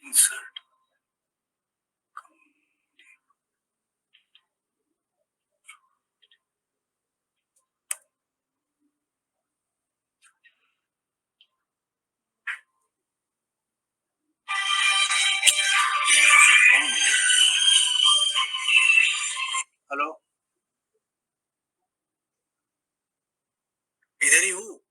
Insert. Hello, इधर ही हूँ।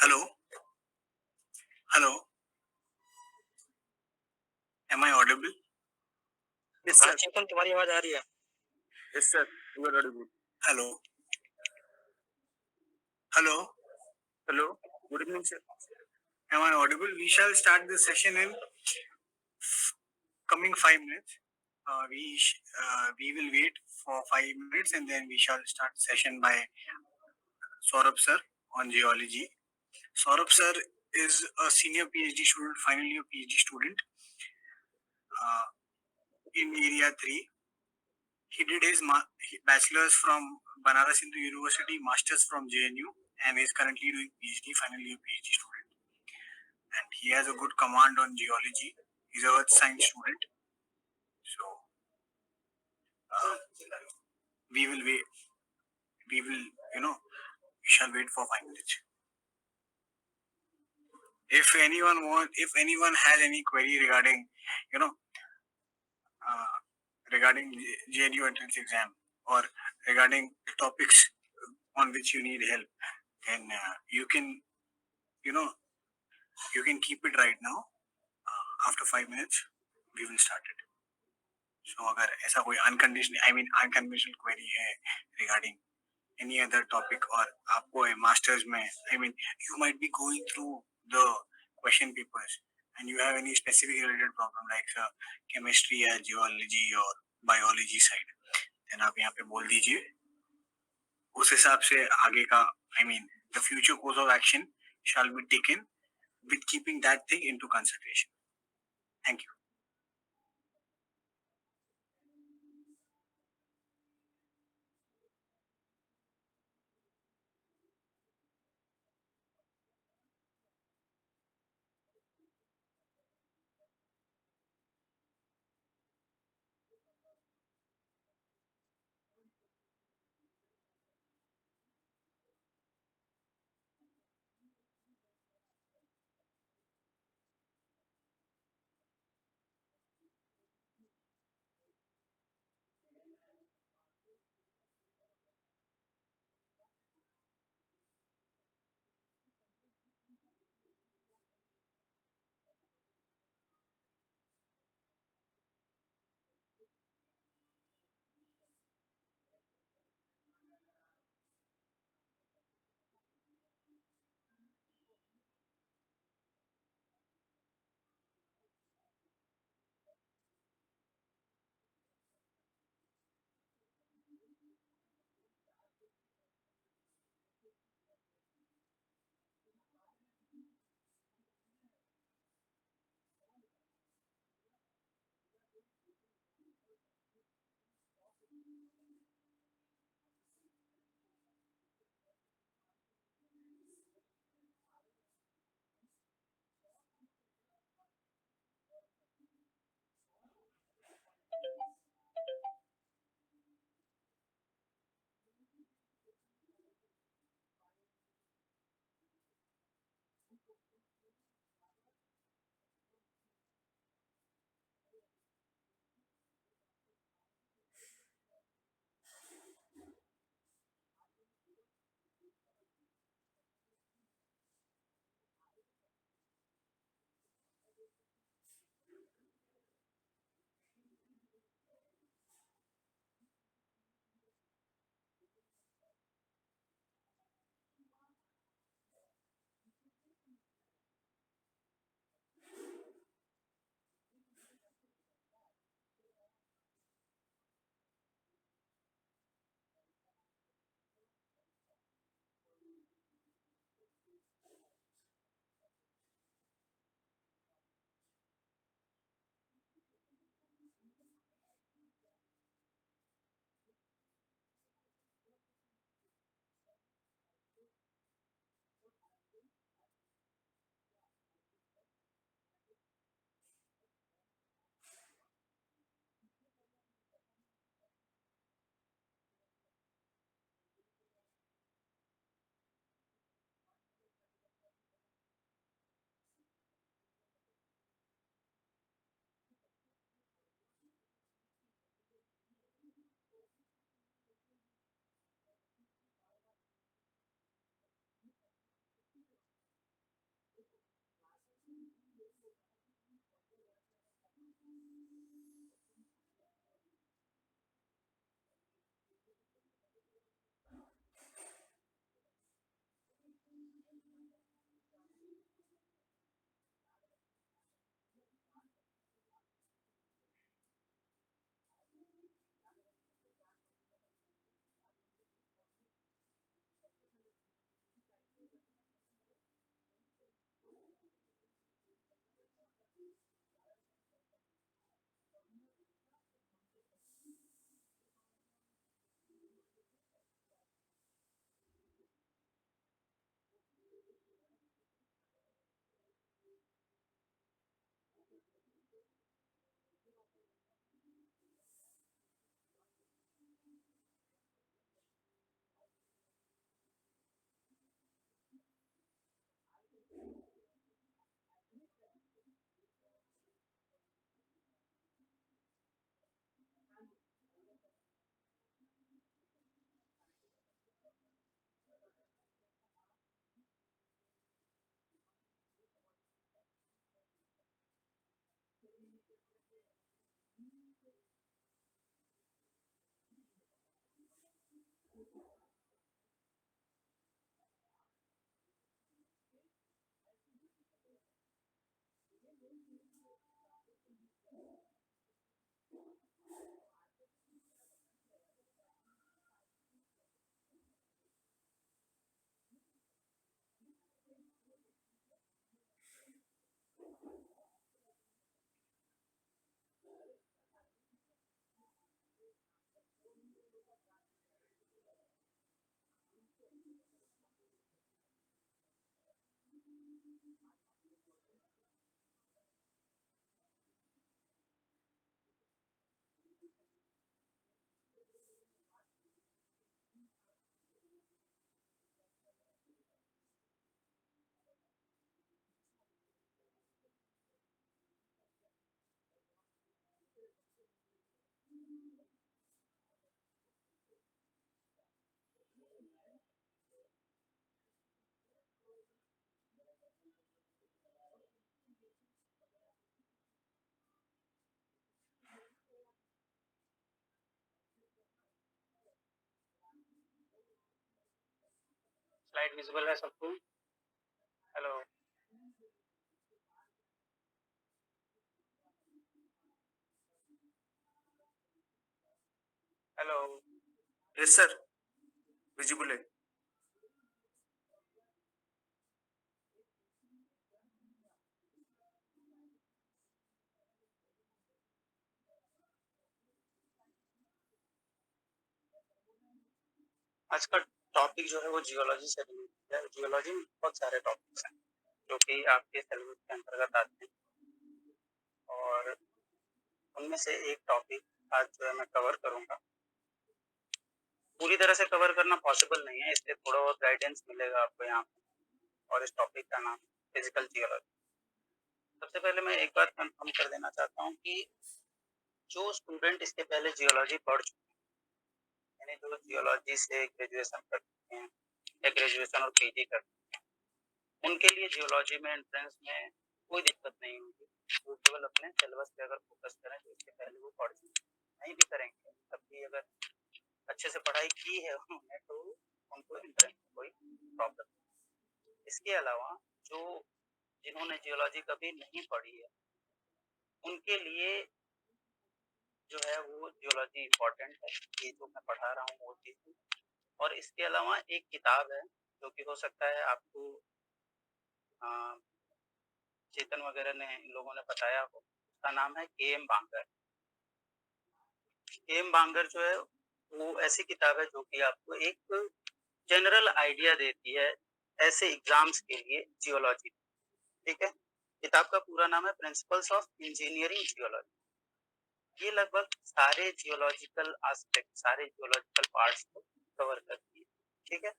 Hello hello, am I audible? Yes sir. Chetan, तुम्हारी आवाज आ रही है? Yes sir, you are audible. Hello hello hello, good evening sir. Am I audible? We shall start the session in coming 5 minutes. We will wait for 5 minutes and then we shall start session by Saurabh sir on geology. Saurabh sir is a senior PhD student, final year PhD student uh, in area 3. He did his bachelor's from Banaras Hindu University, master's from JNU, and is currently doing PhD, final year PhD student. And he has a good command on geology. He's a earth science student. So we will wait. We will, we shall wait for 5 minutes. If anyone has any query regarding, you know, regarding JNU entrance exam or regarding topics on which you need help, then you can, you know, you can keep it right now. After 5 minutes, we will start it. So, अगर ऐसा कोई unconventional query है regarding any other topic or आपको masters में, you might be going through the question papers and you have any specific related problem like chemistry or geology or biology side, then आप यहाँ पे बोल दीजिए. उस हिसाब से आगे का the future course of action shall be taken with keeping that thing into consideration. Thank you. Slide visible है सबको? Hello. Hello. Yes sir, visible है। आज का टॉपिक जो है वो जियोलॉजी से रिलेटेड है। जियोलॉजी में बहुत सारे टॉपिक्स हैं जो कि आपके सिलेबस के अंतर्गत आते हैं, और उनमें से एक टॉपिक आज जो है मैं कवर करूंगा। पूरी तरह से कवर करना पॉसिबल नहीं है, इसलिए थोड़ा बहुत गाइडेंस मिलेगा आपको यहाँ पे। और इस टॉपिक का नाम फिजिकल जियोलॉजी। सबसे पहले मैं एक बात कंफर्म कर देना चाहता हूँ कि जो स्टूडेंट इसके पहले जियोलॉजी पढ़ चुके हैं, यानी जो जियोलॉजी से ग्रेजुएशन कर चुके हैं या ग्रेजुएशन और पीजी कर चुके हैं, उनके लिए जियोलॉजी में एंट्रेंस में कोई दिक्कत नहीं होगी। वो केवल अपने सिलेबस पे अगर फोकस करें जो इसके पहले वो पढ़ चुके हैं, नहीं भी करेंगे तब भी अगर अच्छे से पढ़ाई की है उन्होंने तो उनको एंट्रेंस में कोई प्रॉब्लम नहीं। इसके अलावा जो जिन्होंने जियोलॉजी कभी नहीं पढ़ी है उनके लिए जो है वो जियोलॉजी इम्पोर्टेंट है। ये जो मैं पढ़ा रहा हूँ वो चीज़। और इसके अलावा एक किताब है जो कि हो सकता है आपको चेतन वगैरह ने इन लोगों ने बताया हो। उसका नाम है के.एम. बांगर। के.एम. बांगर जो है वो ऐसी किताब है जो कि आपको एक जनरल आइडिया देती है ऐसे एग्जाम्स के लिए जियोलॉजी। ठीक है, किताब का पूरा नाम है प्रिंसिपल्स ऑफ इंजीनियरिंग जियोलॉजी। ये लगभग सारे जियोलॉजिकल एस्पेक्ट, सारे जियोलॉजिकल पार्ट्स को कवर करती है। ठीक है,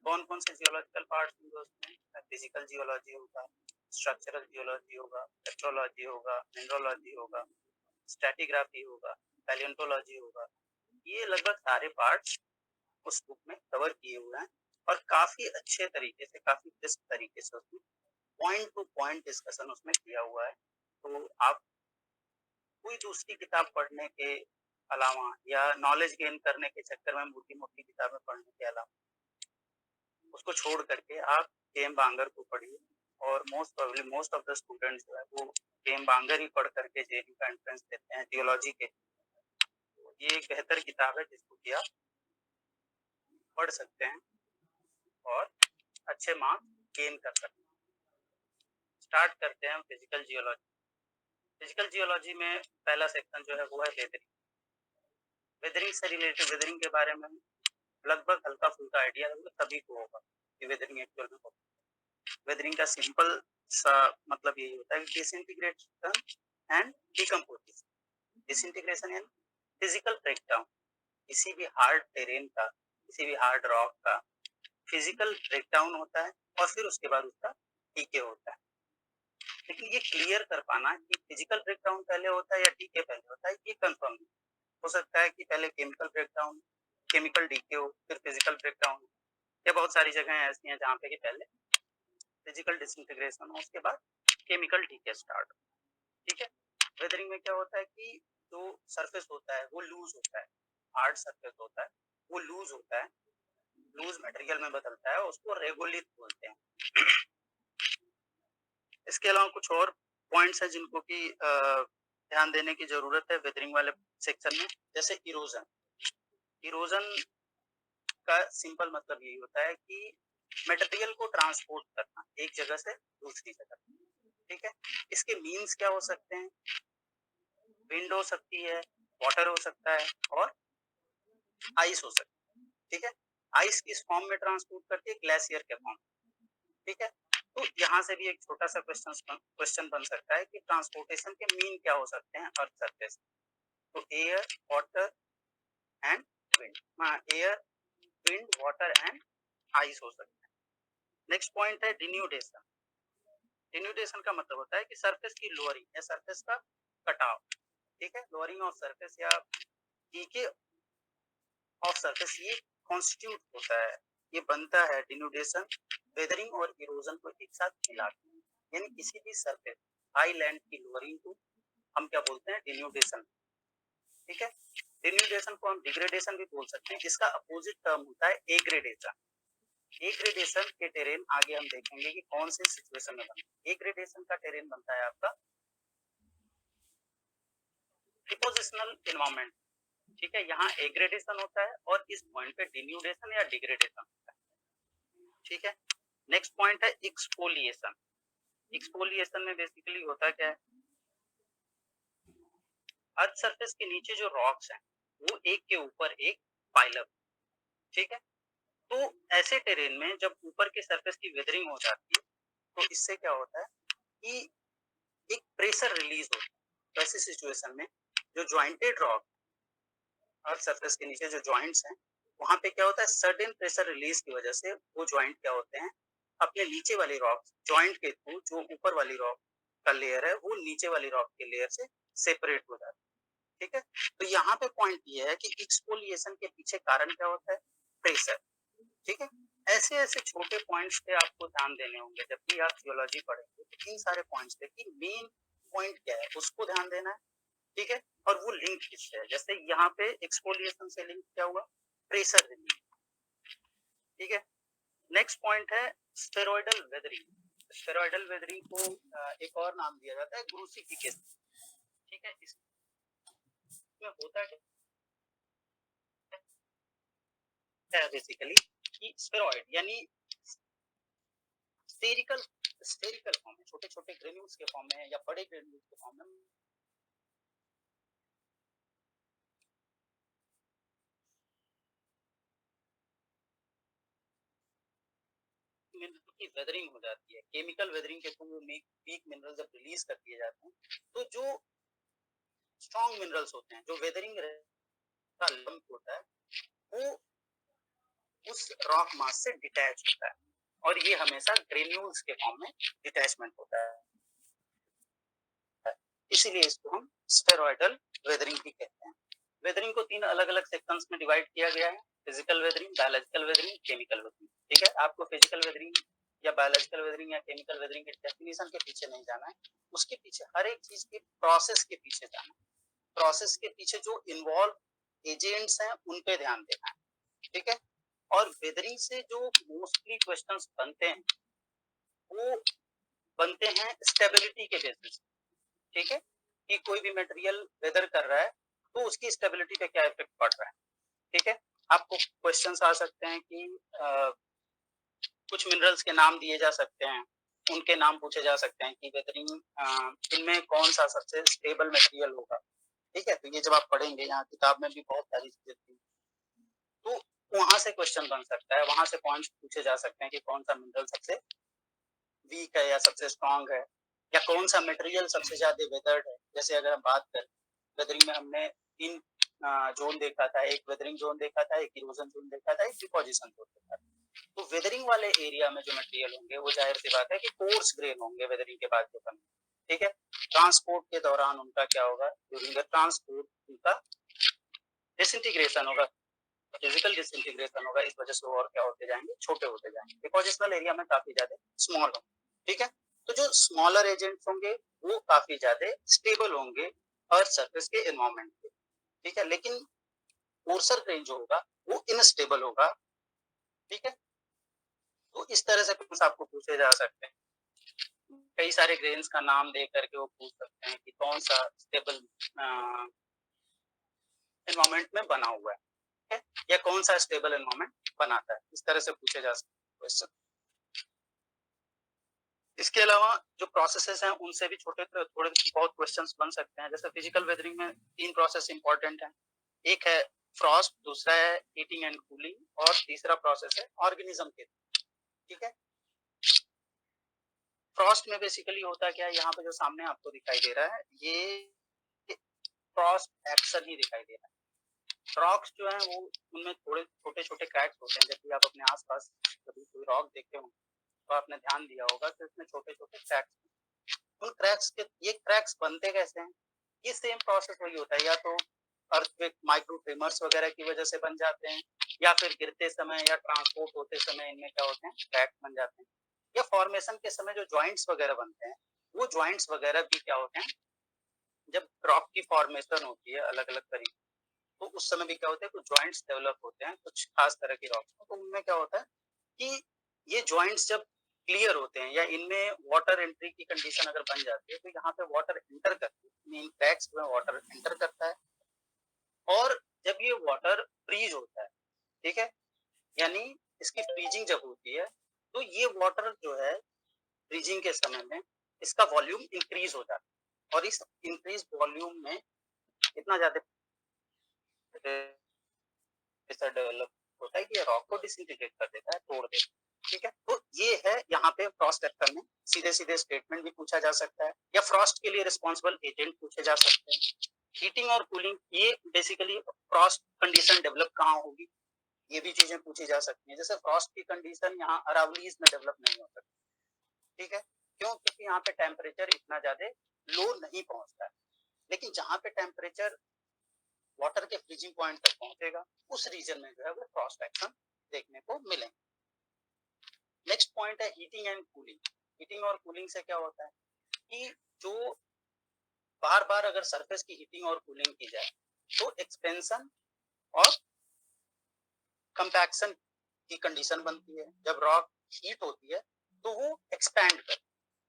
कौन कौन से जियोलॉजिकल पार्ट्स होंगे उसमें? फिजिकल जियोलॉजी होगा, स्ट्रक्चरल जियोलॉजी होगा, पेट्रोलॉजी होगा, मिनरोलॉजी होगा, स्टैटिग्राफी होगा, पैलियोंटोलॉजी होगा। ये लगभग सारे पार्ट्स उस बुक में कवर किए हुए हैं और काफी अच्छे तरीके से, काफी क्रिस्प तरीके से उसमें पॉइंट टू पॉइंट डिस्कशन उसमें किया हुआ है। तो आप कोई दूसरी किताब पढ़ने के अलावा या नॉलेज गेन करने के चक्कर में मोटी मोटी किताबें पढ़ने के अलावा उसको छोड़ करके आप केम बांगर को पढ़िए। और most probably most of the students जो है वो केम बांगर ही पढ़ करके जेईई का एंट्रेंस देते हैं जियोलॉजी के। ये एक बेहतर किताब है जिसको कि आप पढ़ सकते हैं और अच्छे मार्क्स गेन कर सकते हैं। स्टार्ट करते हैं फिजिकल जियोलॉजी। फिजिकल जियोलॉजी में पहला सेक्शन जो है वो है वेदरिंग। वेदरिंग से रिलेटेड, वेदरिंग के बारे में लगभग हल्का फुल्का आइडिया सभी को होगा कि वेदरिंग एक्चुअल में होता है। वेदरिंग का सिंपल सा मतलब यही होता है कि डिसइंटीग्रेशन एंड डिकम्पोजिशन। डिसइंटीग्रेशन यानी फिजिकल ब्रेकडाउन, किसी भी हार्ड टेरेन का, किसी भी हार्ड रॉक का फिजिकल ब्रेकडाउन होता है और फिर उसके बाद उसका डीके होता है। लेकिन ये क्लियर कर पाना कि फिजिकल ब्रेकडाउन पहले होता है या डीके पहले होता है, ये कंफर्म नहीं हो सकता है कि पहले केमिकल ब्रेकडाउन, केमिकल डीके हो, फिर फिजिकल ब्रेकडाउन, या बहुत सारी जगह ऐसी हैं जहाँ पे कि पहले फिजिकल डिसइंटीग्रेशन हो, उसके बाद केमिकल डीके स्टार्ट हो। ठीक है। वेदरिंग में क्या होता है कि जो सरफेस होता है वो लूज होता है, हार्ड सरफेस होता है वो लूज होता है, लूज मटेरियल में बदलता है, उसको रेगोलिथ बोलते हैं। इसके अलावा कुछ और पॉइंट्स हैं जिनको कि ध्यान देने की जरूरत है वेदरिंग वाले सेक्शन में, जैसे इरोजन। इरोजन का सिंपल मतलब यही होता है कि मटेरियल को ट्रांसपोर्ट करना एक जगह से दूसरी जगह। ठीक है। इसके मीन्स क्या हो सकते हैं? विंड हो सकती है, वाटर हो सकता है और आइस हो सकता है। ठीक है। आइस किस फॉर्म में ट्रांसपोर्ट करती है? ग्लेशियर के फॉर्म। ठीक है। तो यहाँ से भी एक छोटा सा क्वेश्चन बन सकता है कि ट्रांसपोर्टेशन के मीन क्या हो सकते हैं अर्थ सरफेस। तो एयर, वाटर एंड विंड। हाँ, air, wind, water and ice हो सकते हैं। नेक्स्ट पॉइंट है डिन्यूडेशन। डिन्यूडेशन का मतलब होता है कि सरफेस की लोअरिंग या सरफेस का कटाव। ठीक है। लोअरिंग ऑफ सरफेस या डीके ऑफ सरफेस, ये कॉन्स्टिट्यूट होता है, ये बनता है डिन्यूडेशन वेदरिंग और इरोजन को एक साथ मिलाकर। यानी किसी भी सरफेस हाई लैंड की लोअरिंग को हम क्या बोलते हैं? डिन्यूडेशन। ठीक है। डिन्यूडेशन को हम डिग्रेडेशन भी बोल सकते हैं, जिसका अपोजिट टर्म होता है एग्रेडेशन। एग्रेडेशन के टेरेन आगे हम देखेंगे कि कौन से सिचुएशन में बनता है। एग्रेडेशन का टेरेन बनता है आपका डिपोजिशनल एनवायरमेंट। ठीक है। यहाँ एग्रेडेशन होता है और इस पॉइंट पे डिन्यूडेशन या डिग्रेडेशन होता है। ठीक है। नेक्स्ट पॉइंट है एक्सफोलिएशन। एक्सफोलिएशन में बेसिकली होता क्या है? अर्थ सरफेस के नीचे जो रॉक्स हैं वो एक के ऊपर एक पाइल अप। ठीक है। तो ऐसे टेरेन में जब ऊपर के सरफेस की वेदरिंग हो जाती है तो इससे क्या होता है कि एक प्रेशर रिलीज होता है। तो ऐसी सिचुएशन में जो ज्वाइंटेड रॉक, अर्थ सरफेस के नीचे जो ज्वाइंट्स हैं, वहां पे क्या होता है? सडन प्रेशर रिलीज की वजह से वो ज्वाइंट क्या होते हैं? अपने नीचे वाली रॉक ज्वाइंट के थ्रू, जो ऊपर वाली रॉक का लेयर है वो नीचे वाली रॉक के लेयर से सेपरेट हो जाता है। ठीक है। तो यहाँ पे पॉइंट ये है कि एक्सफोलिएशन के पीछे कारण क्या होता है? प्रेशर। ठीक है। ऐसे ऐसे छोटे पॉइंट्स पे आपको ध्यान देने होंगे जब भी आप जियोलॉजी पढ़ेंगे। तो इन सारे पॉइंट्स पे कि मेन पॉइंट क्या है उसको ध्यान देना है। ठीक है। और वो लिंक किससे है? जैसे यहाँ पे एक्सफोलिएशन से लिंक क्या हुआ? Pressure release. ठीक है। नेक्स्ट पॉइंट है स्टेरॉइडल वेदरिंग। स्टेरॉइडल वेदरिंग को एक और नाम दिया जाता है ग्रूसिफिकेशन। ठीक है। इसमें होता क्या है बेसिकली कि स्टेरॉइड यानी स्टेरिकल स्टेरिकल फॉर्म में, छोटे छोटे ग्रेन्यूल्स के फॉर्म में या बड़े ग्रेन्यूल्स के फॉर्म में मिनरल की वेदरिंग हो जाती है। केमिकल वेदरिंग के थ्रू वीक मिनरल जब रिलीज कर दिए जाते हैं तो जो स्ट्रॉन्ग मिनरल्स होते हैं, जो वेदरिंग का लंप होता है, वो उस रॉक मास से डिटैच होता है और ये हमेशा ग्रेन्यूल्स के फॉर्म में डिटैचमेंट होता है। इसीलिए इसको हम स्टेरॉइडल वेदरिंग भी कहते हैं। वेदरिंग को 3 अलग अलग सेक्शंस में डिवाइड किया गया है: physical weathering, biological weathering, chemical weathering. ठीक है। आपको फिजिकल वेदरिंग या बायोलॉजिकल वेदरिंग या केमिकल वेदरिंग के डेफिनेशन के पीछे नहीं जाना है, उसके पीछे हर एक चीज के प्रोसेस के पीछे जाना है। प्रोसेस के पीछे जो इन्वॉल्व एजेंट्स हैं उन पे ध्यान देना है, ठीक है। और वेदरिंग से जो मोस्टली क्वेश्चंस बनते हैं वो बनते हैं स्टेबिलिटी के बेसिस, ठीक है, कि कोई भी मटेरियल वेदर कर रहा है तो उसकी स्टेबिलिटी पे क्या इफेक्ट पड़ रहा है, ठीक है। आपको क्वेश्चंस आ सकते हैं कि कुछ मिनरल्स के नाम दिए जा सकते हैं, उनके नाम पूछे जा सकते हैं कि वेदरिंग इनमें कौन सा सबसे स्टेबल मटेरियल होगा, ठीक है। तो ये जब आप पढ़ेंगे, यहाँ किताब में भी बहुत सारी चीजें थी, तो वहां से क्वेश्चन बन सकता है, वहां से पॉइंट्स पूछे जा सकते हैं कि कौन सा मिनरल सबसे वीक है या सबसे स्ट्रांग है, या कौन सा मटेरियल सबसे ज्यादा वेदर्ड है। जैसे अगर हम बात करें वेदरिंग में, हमने तीन जोन देखा था, एक वेदरिंग जोन देखा था, एक इरोजन जोन देखा था, एक डिपोजिशन जोन देखा था। तो वेदरिंग वाले एरिया में जो मटेरियल होंगे वो जाहिर सी बात है कि कोर्स ग्रेन होंगे वेदरिंग के बाद जो बने, ठीक है। ट्रांसपोर्ट के दौरान उनका क्या होगा, ड्यूरिंग द ट्रांसपोर्ट उनका डिसइंटीग्रेशन होगा, फिजिकल डिसइंटीग्रेशन होगा, इस वजह से और क्या होते जाएंगे, छोटे होते जाएंगे। डिपोजिशनल एरिया में काफी ज्यादा स्मॉल होंगे, ठीक है। तो जो स्मॉलर एजेंट्स होंगे वो काफी ज्यादा स्टेबल होंगे अर्थ सरफेस के एनवायरमेंट पे, ठीक है। लेकिन कोर्सर ग्रेन जो होगा वो इनस्टेबल होगा, ठीक है। तो इस तरह से कुछ आपको पूछे जा सकते हैं, कई सारे ग्रेन्स का नाम दे करके वो पूछ सकते हैं कि कौन सा स्टेबल एनवायरमेंट में बना हुआ है, ठीक है, या कौन सा स्टेबल एनवायरमेंट बनाता है। इस तरह से पूछे जा सकते हैं क्वेश्चन। इसके अलावा जो प्रोसेसेस हैं उनसे भी छोटे थोड़े बहुत क्वेश्चंस बन सकते हैं। जैसे फिजिकल वेदरिंग में तीन प्रोसेस इंपॉर्टेंट है, एक है फ्रॉस्ट, दूसरा है हीटिंग एंड कूलिंग, और तीसरा प्रोसेस है ऑर्गेनिज्म के, ठीक है। फ्रॉस्ट में बेसिकली होता क्या है, यहाँ पे जो सामने आपको दिखाई दे रहा है ये फ्रॉस्ट एक्शन ही दिखाई दे रहा है। रॉक्स जो है वो, उनमें थोड़े छोटे छोटे क्रैक्स होते हैं। जब भी आप अपने आसपास कभी कोई रॉक देखे होंगे तो आपने ध्यान दिया होगा कि उसमें छोटे छोटे क्रैक्स, उन क्रैक्स के ये क्रैक्स बनते कैसे हैं, ये सेम प्रोसेस वही होता है, या तो अर्थक्वेक माइक्रो ट्रेमर्स वगैरह की वजह से बन जाते हैं, या फिर गिरते समय या ट्रांसपोर्ट होते समय इनमें क्या होते हैं, क्रैक्स बन जाते हैं, या फॉर्मेशन के समय जो जॉइंट्स वगैरह बनते हैं वो जॉइंट्स वगैरह भी क्या होते हैं, जब रॉक की फॉर्मेशन होती है अलग अलग तरीके, तो उस समय भी क्या होता है, कुछ जॉइंट्स डेवलप होते हैं कुछ खास तरह की रॉक्स में। तो उनमें क्या होता है कि ये जॉइंट्स जब क्लियर होते हैं या इनमें वाटर एंट्री की कंडीशन अगर बन जाती है, तो यहाँ पे वाटर एंटर करती है, इन क्रैक्स में वाटर एंटर करता है, और जब ये वाटर फ्रीज होता है, ठीक है, यानी इसकी फ्रीजिंग जब होती है, तो ये वाटर जो है फ्रीजिंग के समय में इसका वॉल्यूम इंक्रीज हो जाता है, और इस इंक्रीज वॉल्यूम में इतना ज्यादा डेवलप होता है कि ये रॉक को डिसइंटीग्रेट कर देता है, तोड़ देता है, ठीक है। तो ये है यहाँ पे फ्रॉस्ट एक्शन में सीधे सीधे स्टेटमेंट भी पूछा जा सकता है, या फ्रॉस्ट के लिए रिस्पॉन्सिबल एजेंट पूछे जा सकते हैं। हीटिंग और कूलिंग, ये बेसिकली फ्रॉस्ट कंडीशन डेवलप कहाँ होगी, ये भी चीजें पूछी जा सकती हैं। जैसे फ्रॉस्ट की कंडीशन यहाँ अरावलीज में डेवलप नहीं हो सकती, ठीक है, क्यों, क्योंकि यहाँ पे टेम्परेचर इतना ज्यादा लो नहीं पहुंचता है। लेकिन जहाँ पे टेम्परेचर वाटर के फ्रीजिंग पॉइंट तक पहुंचेगा, उस रीजन में जो है वो फ्रॉस्ट एक्शन देखने को मिलेंगे। नेक्स्ट पॉइंट है हीटिंग एंड कूलिंग। हीटिंग और कूलिंग से क्या होता है कि जो बार बार अगर सरफेस की हीटिंग और कूलिंग की जाए तो एक्सपेंशन और कंपैक्शन की कंडीशन बनती है। जब रॉक हीट होती है तो वो एक्सपैंड करते हैं,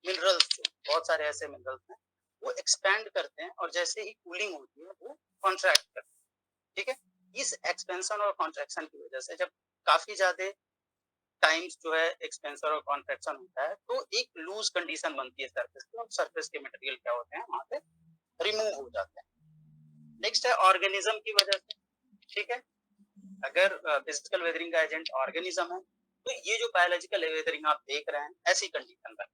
मिनरल्स जो बहुत सारे ऐसे मिनरल्स हैं वो एक्सपैंड करते हैं, और जैसे ही कूलिंग होती है वो कॉन्ट्रैक्ट करते हैं, ठीक है। इस एक्सपेंशन और कॉन्ट्रैक्शन की वजह से जब काफी ज्यादा टाइम्स जो है एक्सपेंशन और कॉन्ट्रैक्शन होता है तो एक लूज कंडीशन बनती है सरफेस की, और सरफेस के मटेरियल क्या होते हैं वहां से रिमूव हो जाते हैं। नेक्स्ट है ऑर्गेनिज्म की वजह से, ठीक है। अगर फिजिकल वेदरिंग का एजेंट ऑर्गेनिज्म है तो ये जो बायोलॉजिकल वेदरिंग आप देख रहे हैं ऐसी कंडीशन बने,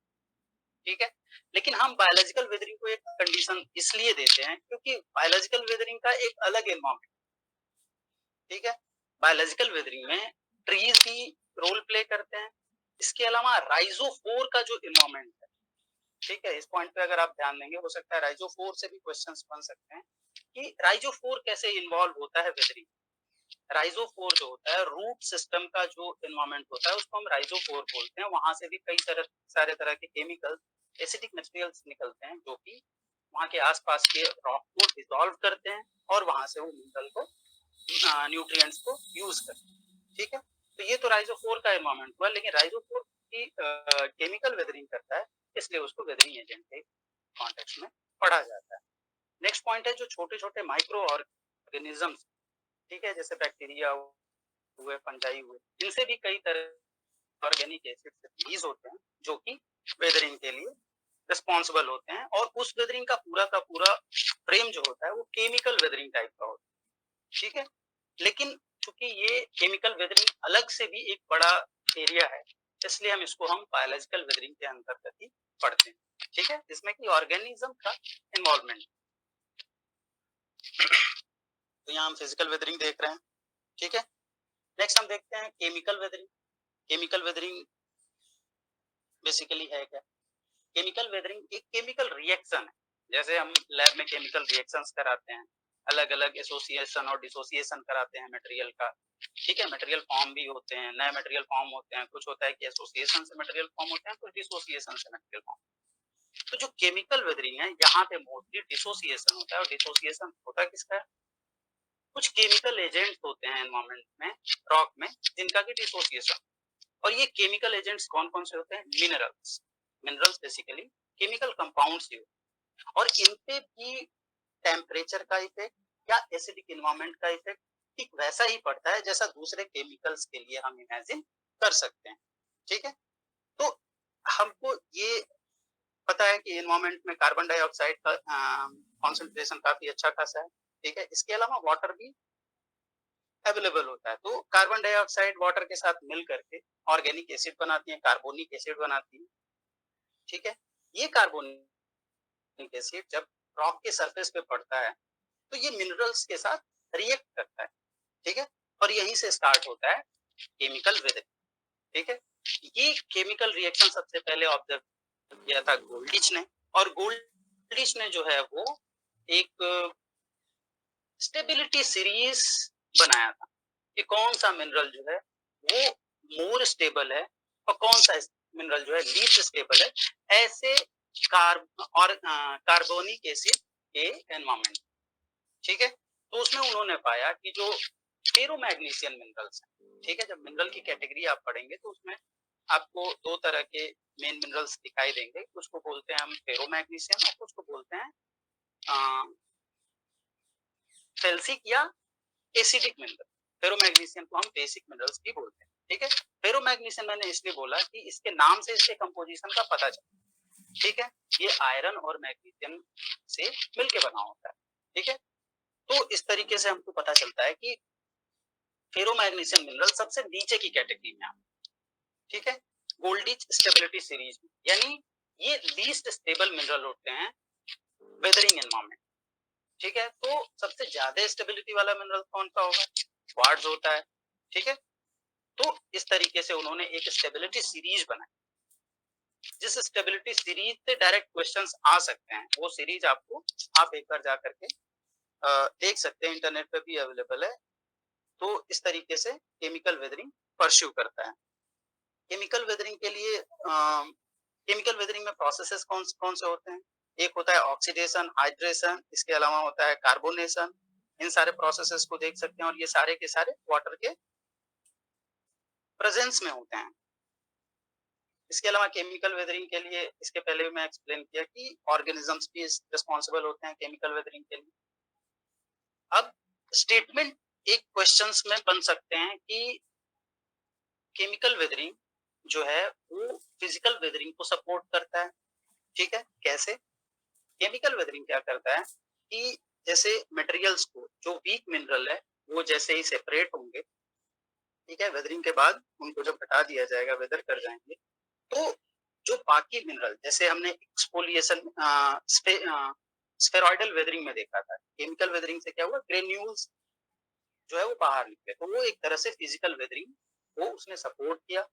ठीक है। लेकिन हम बायोलॉजिकल वेदरिंग को एक कंडीशन इसलिए देते हैं क्योंकि बायोलॉजिकल वेदरिंग का एक अलग एनवायरमेंट, ठीक है। बायोलॉजिकल वेदरिंग में ट्रीज भी रोल प्ले करते हैं, इसके अलावा राइजोफोर का जो एनवायरमेंट है, ठीक है, इस पॉइंट पे अगर आप ध्यान देंगे हो सकता है राइजोफोर से भी क्वेश्चंस बन सकते हैं कि राइजोफोर कैसे इन्वॉल्व होता है वेदरिंग। राइजोफोर जो होता है रूट सिस्टम का जो एनवायरमेंट होता है उसको हम राइजोफोर बोलते हैं। वहां से भी कई सारे तरह के केमिकल एसिडिक मटेरियल्स निकलते हैं जो कि वहाँ के आसपास के रॉक को डिसॉल्व करते हैं और वहां से वो मिनरल को न्यूट्रिएंट्स को यूज करते हैं। ठीक है, तो ये तो राइजोफोर का एनवायरमेंट हुआ, लेकिन राइजोफोर की केमिकल वेदरिंग करता है, इसलिए उसको वेदरिंग एजेंट के कॉन्टेक्स्ट में पढ़ा जाता है। नेक्स्ट पॉइंट है जो छोटे छोटे माइक्रो ऑर्गेनिजम्स, ठीक है, जैसे बैक्टीरिया हुए, फंजाई हुए, इनसे भी कई तरह ऑर्गेनिक एसिड रिलीज होते हैं जो कि वेदरिंग के लिए रिस्पॉन्सिबल होते हैं, और उस वेदरिंग का पूरा फ्रेम जो होता है वो केमिकल वेदरिंग टाइप का होता है। ठीक है, लेकिन चूंकि ये केमिकल वेदरिंग अलग से भी एक बड़ा एरिया है, इसलिए हम इसको बायोलॉजिकल वेदरिंग के अंतर्गत ही पढ़ते हैं। ठीक है, जिसमें कि ऑर्गेनिज्म का इन्वॉल्वमेंट। तो यहाँ हम फिजिकल वेदरिंग देख रहे हैं। ठीक है, नेक्स्ट हम देखते हैं chemical weathering. Chemical weathering basically है क्या? केमिकल वेदरिंग एक केमिकल रिएक्शन है, जैसे हम लैब में केमिकल रिएक्शंस कराते हैं, अलग अलग एसोसिएशन और डिसोसिएशन कराते हैं मटेरियल का। ठीक है, मटेरियल फॉर्म भी होते हैं, नए मटेरियल फॉर्म होते हैं, कुछ होता है कि एसोसिएशन से मटेरियल फॉर्म होते हैं, कुछ डिसोसिएशन से मटेरियल फॉर्म। तो जो केमिकल वेदरिंग है, यहाँ पे मोस्टली डिसोसिएशन होता है, और डिसोसिएशन होता है किसका? कुछ केमिकल एजेंट्स होते हैं एनवायरमेंट में, रॉक में, जिनका की डिसोसिएशन। और ये केमिकल एजेंट्स कौन कौन से होते हैं? Minerals. Minerals basically chemical compounds ही होते हैं, और इन पे भी टेम्परेचर का इफेक्ट या एसिडिक एनवायरमेंट का इफेक्ट ठीक वैसा ही पड़ता है जैसा दूसरे केमिकल्स के लिए हम इमेजिन कर सकते हैं। ठीक है, तो हमको ये पता है कि एनवायरमेंट में कार्बन डाइऑक्साइड का कॉन्सेंट्रेशन काफी अच्छा खासा है। ठीक है, इसके अलावा वाटर भी अवेलेबल होता है, तो कार्बन डाइऑक्साइड वाटर के साथ मिल करके ऑर्गेनिक एसिड बनाती है, कार्बोनिक एसिड बनाती है। ठीक है, ये कार्बोनिक एसिड जब रॉक के सरफेस पे पड़ता है तो ये मिनरल्स के साथ रिएक्ट करता है। ठीक है, और यहीं से स्टार्ट होता है केमिकल वेदरिंग। ठीक है, ये केमिकल रिएक्शन सबसे पहले ऑब्जर्व किया था गोल्डिच ने, और गोल्डिच ने जो है वो एक स्टेबिलिटी सीरीज बनाया था कि कौन सा मिनरल जो है वो मोर स्टेबल है और कौन सा मिनरल जो है लीस्ट स्टेबल है, ऐसे कार्बोनिक एसिड के एनवायरमेंट। ठीक है, तो उसमें उन्होंने पाया कि जो फेरोमैग्नीशियन मिनरल्स हैं, ठीक है, जब मिनरल की कैटेगरी आप पढ़ेंगे तो उसमें आपको दो तरह के मेन मिनरल्स दिखाई देंगे, कुछ को बोलते हैं हम फेरोमैग्नीशियन और कुछ को बोलते हैं फेल्सिक या एसिडिक मिनरल। फेरोमैग्नीशियन को हम बेसिक मिनरल्स भी बोलते हैं। ठीक है, फेरोमैग्नीशियन मैंने इसलिए बोला कि इसके नाम से इसके कंपोजिशन का पता चला। ठीक है, ये आयरन और मैग्नीशियम से मिलके बना होता है। ठीक है, तो इस तरीके से हमको पता चलता है कि फेरोमैग्नीशियम मिनरल सबसे नीचे की कैटेगरी में आता है। ठीक है, गोल्डिच स्टेबिलिटी सीरीज में, यानी ये लीस्ट स्टेबल मिनरल होते हैं वेदरिंग एनवायरमेंट। ठीक है, तो सबसे ज्यादा स्टेबिलिटी वाला मिनरल कौन सा होगा? क्वार्ट्ज होता है। ठीक है, तो इस तरीके से उन्होंने एक स्टेबिलिटी सीरीज बनाई, जिस स्टेबिलिटी सीरीज से डायरेक्ट क्वेश्चंस आ सकते हैं। वो सीरीज आपको आप एक बार जा करके देख सकते हैं, इंटरनेट पे भी अवेलेबल है। तो इस तरीके से केमिकल वेदरिंग परस्यू करता है। केमिकल वेदरिंग के लिए केमिकल वेदरिंग में प्रोसेसेस कौन कौन से होते हैं? एक होता है ऑक्सीडेशन, हाइड्रेशन, इसके अलावा होता है कार्बोनेशन। इन सारे प्रोसेसेस को देख सकते हैं, और ये सारे के सारे वाटर के प्रेजेंस में होते हैं। इसके अलावा केमिकल वेदरिंग के लिए, इसके पहले भी मैं एक्सप्लेन किया कि ऑर्गेनिजम्स भी रिस्पॉन्सिबल होते हैं केमिकल वेदरिंग के लिए। अब स्टेटमेंट एक क्वेश्चंस में बन सकते हैं कि केमिकल वेदरिंग जो है वो फिजिकल वेदरिंग को सपोर्ट करता है। ठीक है, कैसे? केमिकल वेदरिंग क्या करता है कि जैसे मटेरियल्स को, जो वीक मिनरल है वो जैसे ही सेपरेट होंगे, ठीक है, वेदरिंग के बाद उनको जब हटा दिया जाएगा, वेदर कर जाएंगे, तो जो बाकी मिनरल, जैसे हमने एक्सफोलिएशन स्फेरॉइडल वेदरिंग में देखा था, केमिकल वेदरिंग से क्या हुआ, ग्रेन्यूल्स जो है वो बाहर निकले, तो वो एक तरह से फिजिकल वेदरिंग को उसने सपोर्ट किया।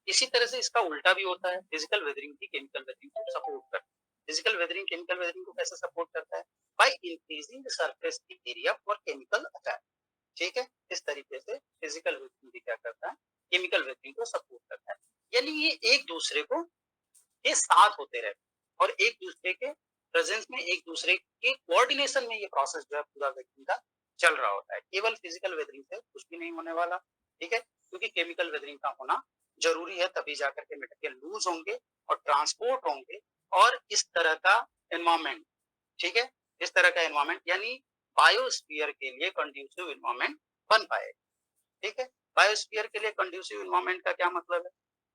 इसी तरह से इसका उल्टा भी होता है, फिजिकल वेदरिंग भी केमिकल वेदरिंग को सपोर्ट करता है। फिजिकल वेदरिंग केमिकल वेदरिंग को कैसे सपोर्ट करता है? By increasing the surface area for chemical attack. ठीक है, इस तरीके से फिजिकल वेदरिंग भी क्या करता है, केमिकल वेदरिंग को सपोर्ट करता है। यानी ये एक दूसरे को के साथ होते रहते हैं और एक दूसरे के प्रेजेंस में एक दूसरे के कोऑर्डिनेशन में ये प्रोसेस जो है पूरा वेदरिंग का चल रहा होता है। केवल फिजिकल वेदरिंग से कुछ भी नहीं होने वाला, ठीक है, क्योंकि केमिकल वेदरिंग का होना जरूरी है, तभी जाकर के मटेरियल लूज होंगे और ट्रांसपोर्ट होंगे और इस तरह का एनवायरमेंट, ठीक है, इस तरह का एनवायरमेंट यानी बायोस्फीयर के लिए कंड्यूसिव एनवायरमेंट बन पाए, ठीक है। बायोस्फीयर के लिए कंड्यूसिव एनवायरमेंट का क्या मतलब है?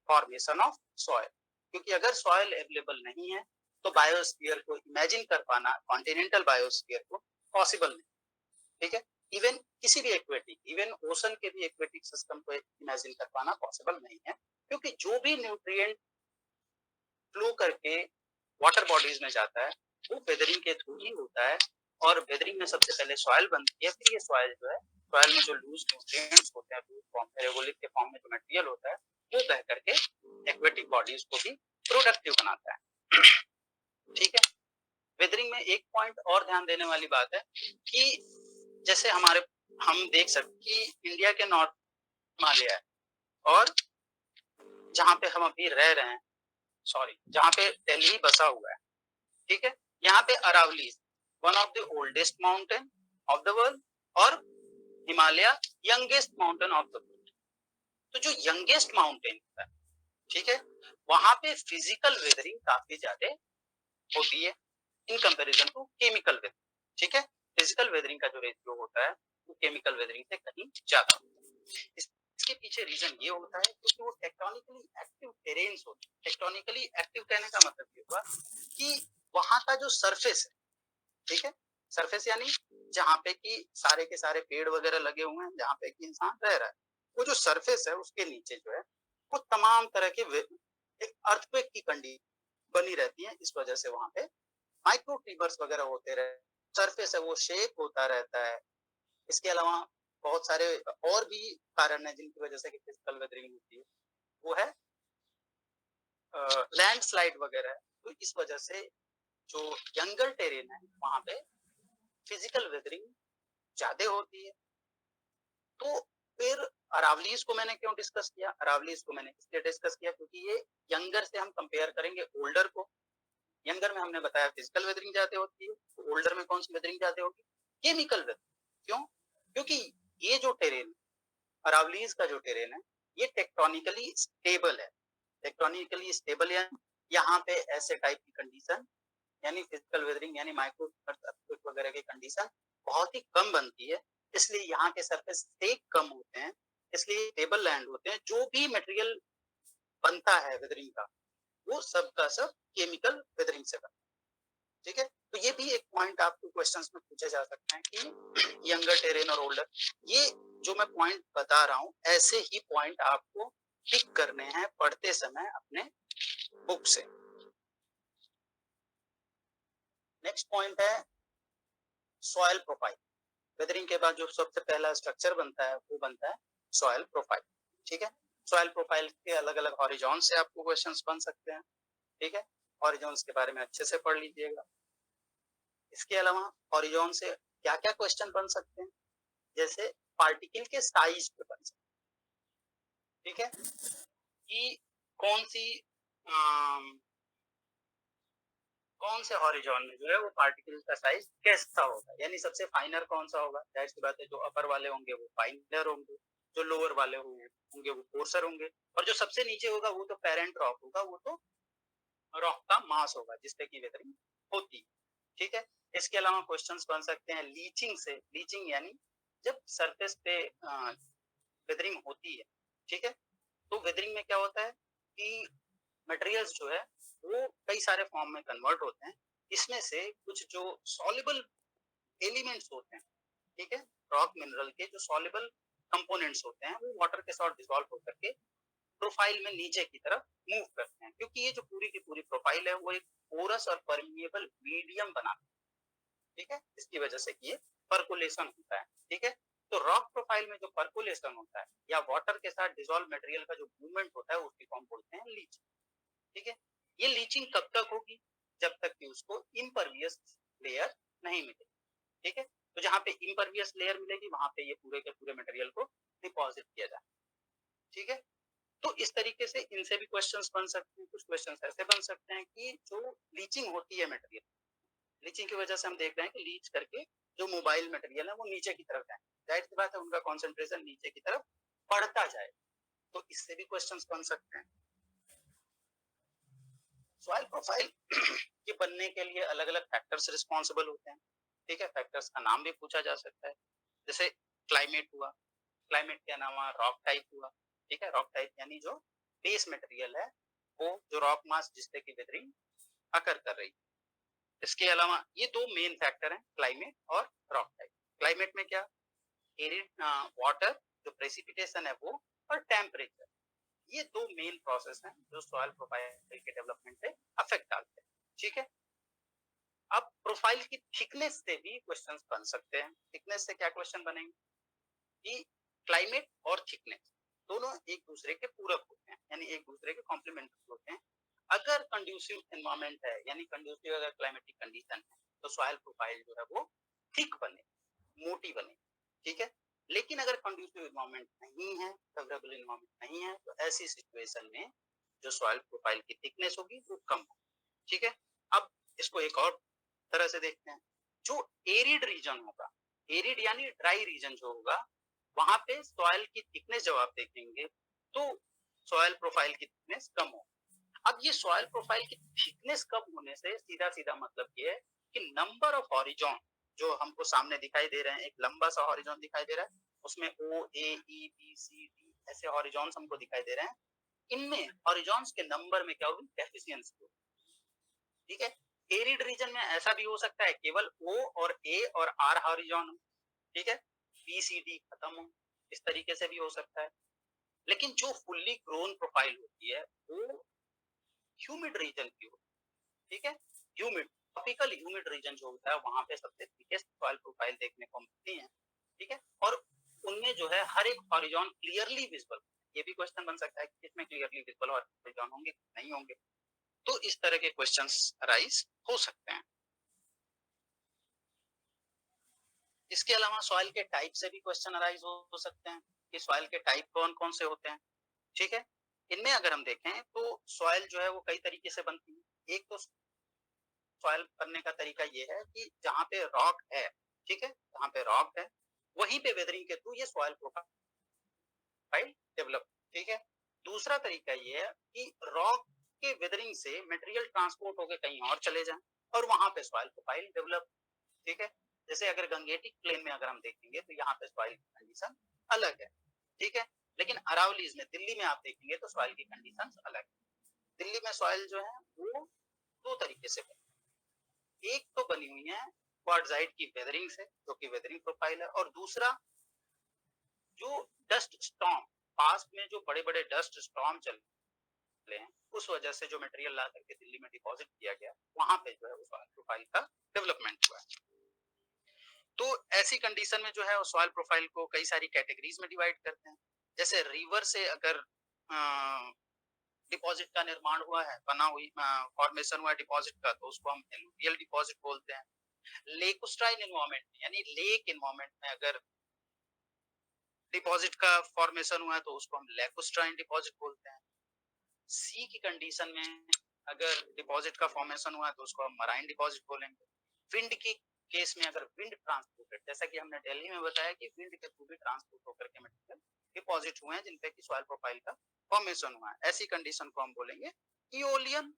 फॉर्मेशन ऑफ सॉइल, क्योंकि अगर सॉइल अवेलेबल नहीं है तो बायोस्फीयर को इमेजिन कर पाना, कॉन्टिनेंटल बायोस्फीयर को पॉसिबल नहीं, ठीक है। इवन किसी भी एक्वेटिक, इवन ओशन के भी एक्वेटिक सिस्टम को इमेजिन कर पाना पॉसिबल नहीं है, क्योंकि जो भी न्यूट्रिएंट फ्लो करके वाटर बॉडीज में जाता है वो वेदरिंग के थ्रू ही होता है, और वेदरिंग में सबसे पहले सॉइल बनती है, फिर ये सॉइल जो है, सॉइल में जो लूज न्यूट्रिएंट्स होते हैं, लूज फॉर्म रेगोलिक के फॉर्म में जो मटेरियल होता है वो बह करके एक्वेटिक बॉडीज को भी प्रोडक्टिव बनाता है, ठीक है। वेदरिंग में एक पॉइंट और ध्यान देने वाली बात है कि जैसे हम देख सकते कि इंडिया के नॉर्थ हिमालय है, और जहाँ पे हम अभी रह रहे हैं, सॉरी, जहाँ पे दिल्ली बसा हुआ है, ठीक है, यहाँ पे Aravalli one of the oldest mountain of the world और Himalaya youngest mountain of the world. तो जो यंगेस्ट माउंटेन है, ठीक है, वहां पे फिजिकल वेदरिंग काफी ज्यादा होती है in comparison to chemical weathering, ठीक है। फिजिकल वेदरिंग का जो रेशियो होता है वो केमिकल वेदरिंग से कहीं ज्यादा होता है। इसके पीछे रीजन ये होता है क्योंकि वो टेक्टोनिकली एक्टिव टेरेन्स होते हैं। टेक्टोनिकली एक्टिव कहने का मतलब ये हुआ कि वहां का जो सरफेस है, ठीक है, सरफेस यानी जहाँ पे कि सारे के सारे पेड़ वगैरह लगे हुए हैं, जहाँ पे कि इंसान रह रहा है, वो जो सरफेस है उसके नीचे जो है वो तमाम तरह के एक अर्थक्वेक की कंडीशन बनी रहती है। इस वजह से वहां पे माइक्रो ट्रीबर्स वगैरह होते रहे, सरफेस है वो शेक होता रहता है। इसके अलावा बहुत सारे और भी कारण है जिनकी वजह से फिजिकल वेदरिंग होती है, वो है लैंडस्लाइड वगैरह। तो इस वजह से जो जंगल टेरेन है वहां पे फिजिकल वेदरिंग ज्यादा होती है। तो फिर अरावलीज को मैंने क्यों डिस्कस किया? अरावलीज को मैंने इसलिए डिस्कस किया क्योंकि ये यंगर से हम कंपेयर करेंगे ओल्डर को। यंगर में हमने बताया फिजिकल वेदरिंग ज्यादा होती है, तो ओल्डर में कौन सी वेदरिंग ज्यादा होगी? Chemical weathering. क्यों? क्योंकि ये जो टेरेन, अरावलीज का जो टेरेन है, ये टेक्टोनिकली स्टेबल है। टेक्टोनिकली स्टेबल है, यहाँ पे ऐसे टाइप की कंडीशन यानी फिजिकल वेदरिंग यानी माइक्रो वगैरह की कंडीशन बहुत ही कम बनती है। इसलिए यहाँ के सरफेस सेक कम होते हैं, इसलिए स्टेबल लैंड होते हैं। जो भी मटेरियल बनता है वेदरिंग का वो सब का सब केमिकल वेदरिंग से बनता है, ठीक है। तो ये भी एक पॉइंट आपको क्वेश्चंस में पूछे जा सकते हैं कि यंगर टेरेन और ओल्डर, ये जो मैं पॉइंट बता रहा हूँ ऐसे ही पॉइंट आपको पिक करने हैं पढ़ते समय अपने बुक से। नेक्स्ट पॉइंट है सॉइल प्रोफाइल। वेदरिंग के बाद जो सबसे पहला स्ट्रक्चर बनता है वो बनता है सॉइल प्रोफाइल, ठीक है। सॉइल प्रोफाइल के अलग अलग हॉरिजॉन से आपको क्वेश्चंस बन सकते हैं, ठीक है। हॉरिजॉन्स के बारे में अच्छे से पढ़ लीजिएगा। इसके अलावा हॉरिजॉन से क्या क्या क्वेश्चन बन सकते हैं? जैसे पार्टिकल के साइज पे बन सकते हैं, ठीक है, कि कौन सी कौन से हॉरिजॉन में जो है वो पार्टिकल का साइज कैसा होगा, यानी सबसे फाइनर कौन सा होगा? जाहिर सी बात है जो अपर वाले होंगे वो फाइनर होंगे, जो लोअर वाले होंगे वो कोर्सर होंगे, और जो सबसे नीचे होगा वो तो पेरेंट रॉक होगा, वो तो रॉक का मास होगा जिसपे की वेदरिंग होती है, ठीक है। इसके अलावा क्वेश्चंस बन सकते हैं लीचिंग से। लीचिंग यानी जब सरफेस पे वेदरिंग होती है, ठीक है, तो वेदरिंग में क्या होता है कि मटेरियल्स जो है वो कई सारे फॉर्म में कन्वर्ट होते हैं। इसमें से कुछ जो सॉल्युबल एलिमेंट्स होते हैं, ठीक है, रॉक मिनरल के जो सॉल्युबल कंपोनेंट्स होते हैं वो वाटर के साथ डिसॉल्व होकर के प्रोफाइल में नीचे की तरफ मूव करते हैं, क्योंकि ये जो पूरी की पूरी प्रोफाइल है वो एक पोरस और परमिएबल मीडियम बनाती है, ठीक है। इसकी वजह से ये पर्कुलेशन होता है, ठीक है। तो रॉक प्रोफाइल में जो पर्कुलेशन होता है या वाटर के साथ डिसॉल्व मटेरियल का जो मूवमेंट होता है उसकी फॉर्म बोलते हैं लीचिंग, ठीक है। ये लीचिंग कब तक होगी? जब तक कि उसको इम्परवियस लेयर नहीं मिले, ठीक है। तो जहाँ पे इम्परवियस लेयर मिलेगी वहां पे ये पूरे के पूरे मटेरियल को डिपॉजिट किया जाए, ठीक है। तो इस तरीके से इनसे भी क्वेश्चंस बन सकते हैं। कुछ क्वेश्चंस ऐसे बन सकते हैं कि जो लीचिंग होती है मटेरियल, लीचिंग की वजह से हम देख रहे हैं कि लीच करके जो मोबाइल मटेरियल है वो नीचे की तरफ जाए, जाहिर सी बात है उनका कॉन्सेंट्रेशन नीचे की तरफ बढ़ता जाए, तो इससे भी क्वेश्चंस बन सकते हैं। सॉइल प्रोफाइल के बनने के लिए अलग अलग फैक्टर्स रिस्पॉन्सिबल होते हैं, ठीक है, फैक्टर्स का नाम भी पूछा जा सकता है, जैसे क्लाइमेट हुआ, क्लाइमेट के अलावा रॉक टाइप हुआ, ठीक है, रॉक टाइप यानी जो बेस मटेरियल है वो जो रॉक मास जिससे की वेदरिंग अकर कर रही है। इसके अलावा ये दो मेन फैक्टर हैं, क्लाइमेट और रॉक टाइप। क्लाइमेट में क्या, एरिड वाटर, जो प्रेसिपिटेशन है वो, और टेम्परेचर, ये दो मेन प्रोसेस हैं जो सॉइल प्रोफाइल के डेवलपमेंट पे अफेक्ट डालते हैं, ठीक है। अब प्रोफाइल की थिकनेस से भी क्वेश्चंस बन सकते हैं। थिकनेस से क्या क्वेश्चन बनेंगे कि क्लाइमेट और थिकनेस दोनों एक दूसरे के पूरक होते हैं, यानी एक दूसरे के कॉम्प्लीमेंट्री होते हैं। अगर कंड्यूसिव एनवायरमेंट है, यानी कंड्यूसिव अगर क्लाइमेटिक कंडीशन है, तो सॉइल प्रोफाइल जो है वो थिक बने, मोटी बने, ठीक है। लेकिन अगर कंड्यूसिव एनवायरमेंट नहीं है, फेवरेबल एनवायरमेंट नहीं है, तो ऐसी सिचुएशन में जो सॉइल प्रोफाइल की थिकनेस होगी वो कम होगी, ठीक है। अब इसको एक और तरह से देखते हैं, जो एरिड रीजन होगा, एरिड यानी ड्राई रीजन जो होगा, वहां पे सॉइल की थिकनेस जब आप देखेंगे तो सॉइल प्रोफाइल की थिकनेस कम हो। अब ये सॉइल प्रोफाइल की थिकनेस कम होने से सीधा सीधा मतलब ये है कि नंबर ऑफ हॉरिजॉन जो हमको सामने दिखाई दे रहे हैं, एक लंबा सा हॉरिजॉन दिखाई दे रहा है, उसमें ओ ए ई बी सी डी ऐसे हॉरिजॉन्स हमको दिखाई दे रहे हैं, इनमें हॉरिजॉन्स के नंबर में क्या होगी, डेफिशिएंसी होगी, ठीक है। एरिड रीजन में ऐसा भी हो सकता है केवल ओ और ए और आर हॉरिजॉन हो, ठीक है, बी सी डी खत्म हो, इस तरीके से भी हो सकता है। लेकिन जो फुल्ली ग्रोन प्रोफाइल होती है वो ह्यूमिड रीजन की होती है, ठीक है। ह्यूमिड, ट्रॉपिकल ह्यूमिड रीजन जो होता है वहां पे सबसे थिकेस्ट सॉइल प्रोफाइल देखने को मिलती है, ठीक है। और उनमें जो है हर एक हॉरिजॉन क्लियरली विजिबल, ये भी क्वेश्चन बन सकता है कि इसमें क्लियरली विजिबल हॉरिजॉन होंगे नहीं होंगे, तो इस तरह के क्वेश्चंस अराइज हो सकते हैं। इसके अलावा सॉइल के टाइप से भी क्वेश्चन अराइज हो सकते हैं कि सॉइल के टाइप कौन कौन से होते हैं, ठीक है। इनमें अगर हम देखें तो सॉइल जो है वो कई तरीके से बनती है। एक तो सॉइल बनने का तरीका ये है कि जहाँ पे रॉक है, ठीक है, जहाँ पे रॉक है वहीं पे वेदरिंग के थ्रू ये सॉइल प्रोफाइल डेवलप, ठीक है। दूसरा तरीका ये है कि रॉक के वेदरिंग से मटेरियल ट्रांसपोर्ट होकर कहीं और चले जाएं और वहां पे सॉइल प्रोफाइल डेवलप, ठीक है। जैसे अगर गंगेटिक प्लेन में अगर हम देखेंगे तो यहाँ पे सॉइल की कंडीशन अलग है, ठीक है। लेकिन अरावलीज में, दिल्ली में आप देखेंगे तो सॉइल की कंडीशन अलग है। दिल्ली में सॉइल जो है वो दो तरीके से बनी, एक तो बनी हुई है क्वार्टजाइट की वेदरिंग से जो कि वेदरिंग प्रोफाइल है, और दूसरा जो डस्ट स्टॉर्म, पास्ट में जो बड़े बड़े डस्ट स्टॉर्म चले हैं उस वजह से जो मटेरियल ला करके दिल्ली में डिपॉजिट किया गया, वहां पे जो है उस प्रोफाइल का डेवलपमेंट हुआ है। तो ऐसी कंडीशन में जो है सॉइल प्रोफाइल को कई सारी कैटेगरीज में डिवाइड करते हैं। जैसे रिवर से अगर डिपॉजिट का निर्माण हुआ है, बना हुई फॉर्मेशन हुआ है डिपॉजिट का, तो उसको हम एलुवियल डिपॉजिट बोलते हैं। लेकोस्ट्राइन एनवायरनमेंट यानी लेक एनवायरनमेंट में अगर डिपॉजिट का फॉर्मेशन हुआ है तो उसको हम लेकोस्ट्राइन डिपॉजिट बोलते हैं। सी की कंडीशन में अगर डिपॉजिट का फॉर्मेशन हुआ है तो उसको हम मराइन डिपॉजिट बोलेंगे। विंड की केस में अगर विंड ट्रांसपोर्टेड, जैसा कि हमने दिल्ली में बताया कि विंड के थ्रू भी ट्रांसपोर्ट होकर के मटेरियल डिपॉजिट हुए हैं जिनपे की सॉइल प्रोफाइल का फॉर्मेशन हुआ है, ऐसी कंडीशन को हम बोलेंगे इओलियन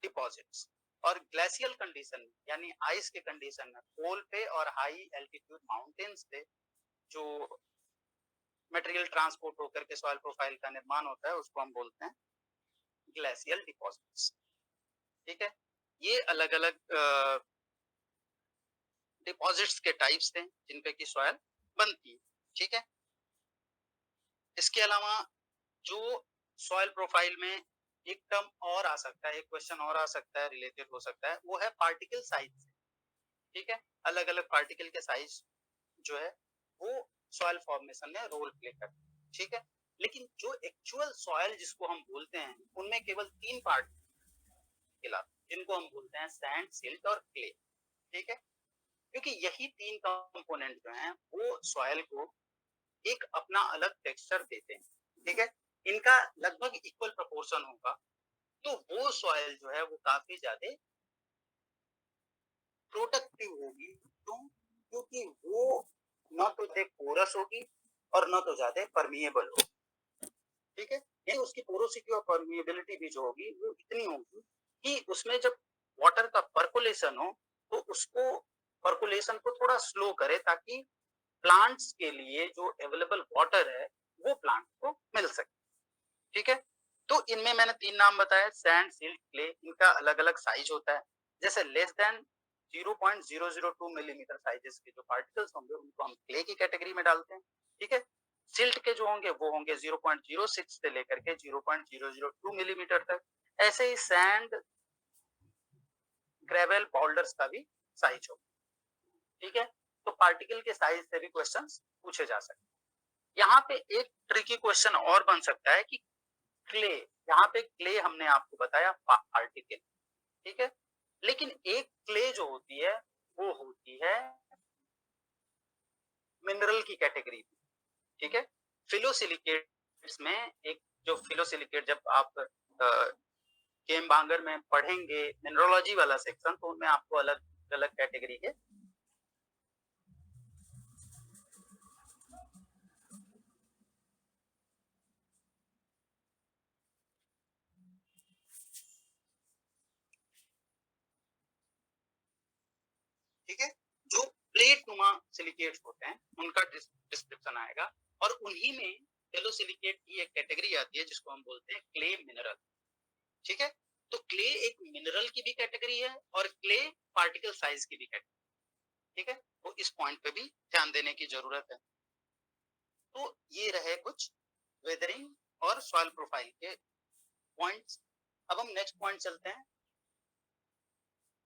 डिपॉजिट्स। और ग्लेशियल कंडीशन यानी आइस के कंडीशन में पोल पे और हाई एल्टीट्यूड माउंटेन्स पे जो मटेरियल ट्रांसपोर्ट होकर के सॉइल प्रोफाइल का निर्माण होता है उसको हम बोलते हैं ग्लेशियल डिपॉजिट्स, ठीक है। ये अलग अलग डिपॉजिट्स के टाइप्स थे जिनपे की सॉइल बनती है, ठीक है। इसके अलावा जो सॉइल प्रोफाइल में एक टर्म और आ सकता है, एक क्वेश्चन और आ सकता है, रिलेटेड हो सकता है, वो है पार्टिकल साइज, ठीक है। अलग अलग पार्टिकल के साइज जो है वो सॉइल फॉर्मेशन में रोल प्ले करते हैं, ठीक है। लेकिन जो एक्चुअल सॉइल जिसको हम बोलते हैं उनमें केवल तीन पार्टिकल आते हैं जिनको हम बोलते हैं सैंड, सिल्ट और क्ले, ठीक है। क्योंकि यही तीन कंपोनेंट जो हैं वो सॉइल को एक अपना अलग टेक्सचर देते हैं, ठीक है। इनका लगभग इक्वल प्रोपोर्शन होगा तो वो सॉइल जो है वो काफी ज्यादा प्रोडक्टिव होगी। क्यों? क्योंकि वो ना तो पोरस होगी और ना तो ज्यादा परमिएबल होगी। ठीक है, ये उसकी पोरोसिटी और परमिएबिलिटी भी जो होगी वो इतनी होगी कि उसमें जब वाटर का पर्कुलेशन हो तो उसको पर्कुलेशन को थोड़ा स्लो करे, ताकि प्लांट्स के लिए जो अवेलेबल वाटर है वो प्लांट को मिल सके। ठीक है, तो इनमें मैंने 3 नाम बताए, सैंड, सिल्ट, क्ले। इनका अलग-अलग साइज होता है। जैसे लेस देन 0.002 मिलीमीटर साइजेस के जो पार्टिकल्स होंगे उनको हम क्ले की कैटेगरी में डालते हैं। ठीक है, सिल्ट के जो होंगे वो होंगे 0.06 से लेकर के 0.002 मिलीमीटर तक। ऐसे ही सैंड, ग्रेवल, बाउल्डर्स का भी साइज होगा। ठीक है, तो पार्टिकल के साइज से भी क्वेश्चंस पूछे जा सकते हैं। यहाँ पे एक ट्रिकी क्वेश्चन और बन सकता है कि क्ले, यहाँ पे क्ले हमने आपको बताया पार्टिकल। ठीक है, लेकिन एक क्ले जो होती है वो होती है मिनरल की कैटेगरी में। ठीक है, फिलोसिलिकेट्स में एक जो फिलोसिलिकेट जब आप केम बांगर में पढ़ेंगे मिनरोलॉजी वाला सेक्शन, तो उनमें आपको अलग अलग कैटेगरी के ठीक है, जो प्लेट नुमा सिलिकेट्स होते हैं उनका डिस्क्रिप्शन आएगा, और उन्हीं में फेलोसिलिकेट की एक कैटेगरी आती है जिसको हम बोलते हैं क्ले मिनरल। ठीक है, तो क्ले एक मिनरल की भी कैटेगरी है और क्ले पार्टिकल साइज की भी कैटेगरी। ठीक है, तो इस पॉइंट पे भी ध्यान देने की जरूरत है। तो ये रहे कुछ वेदरिंग और सॉइल प्रोफाइल के पॉइंट्स। अब हम नेक्स्ट पॉइंट चलते हैं,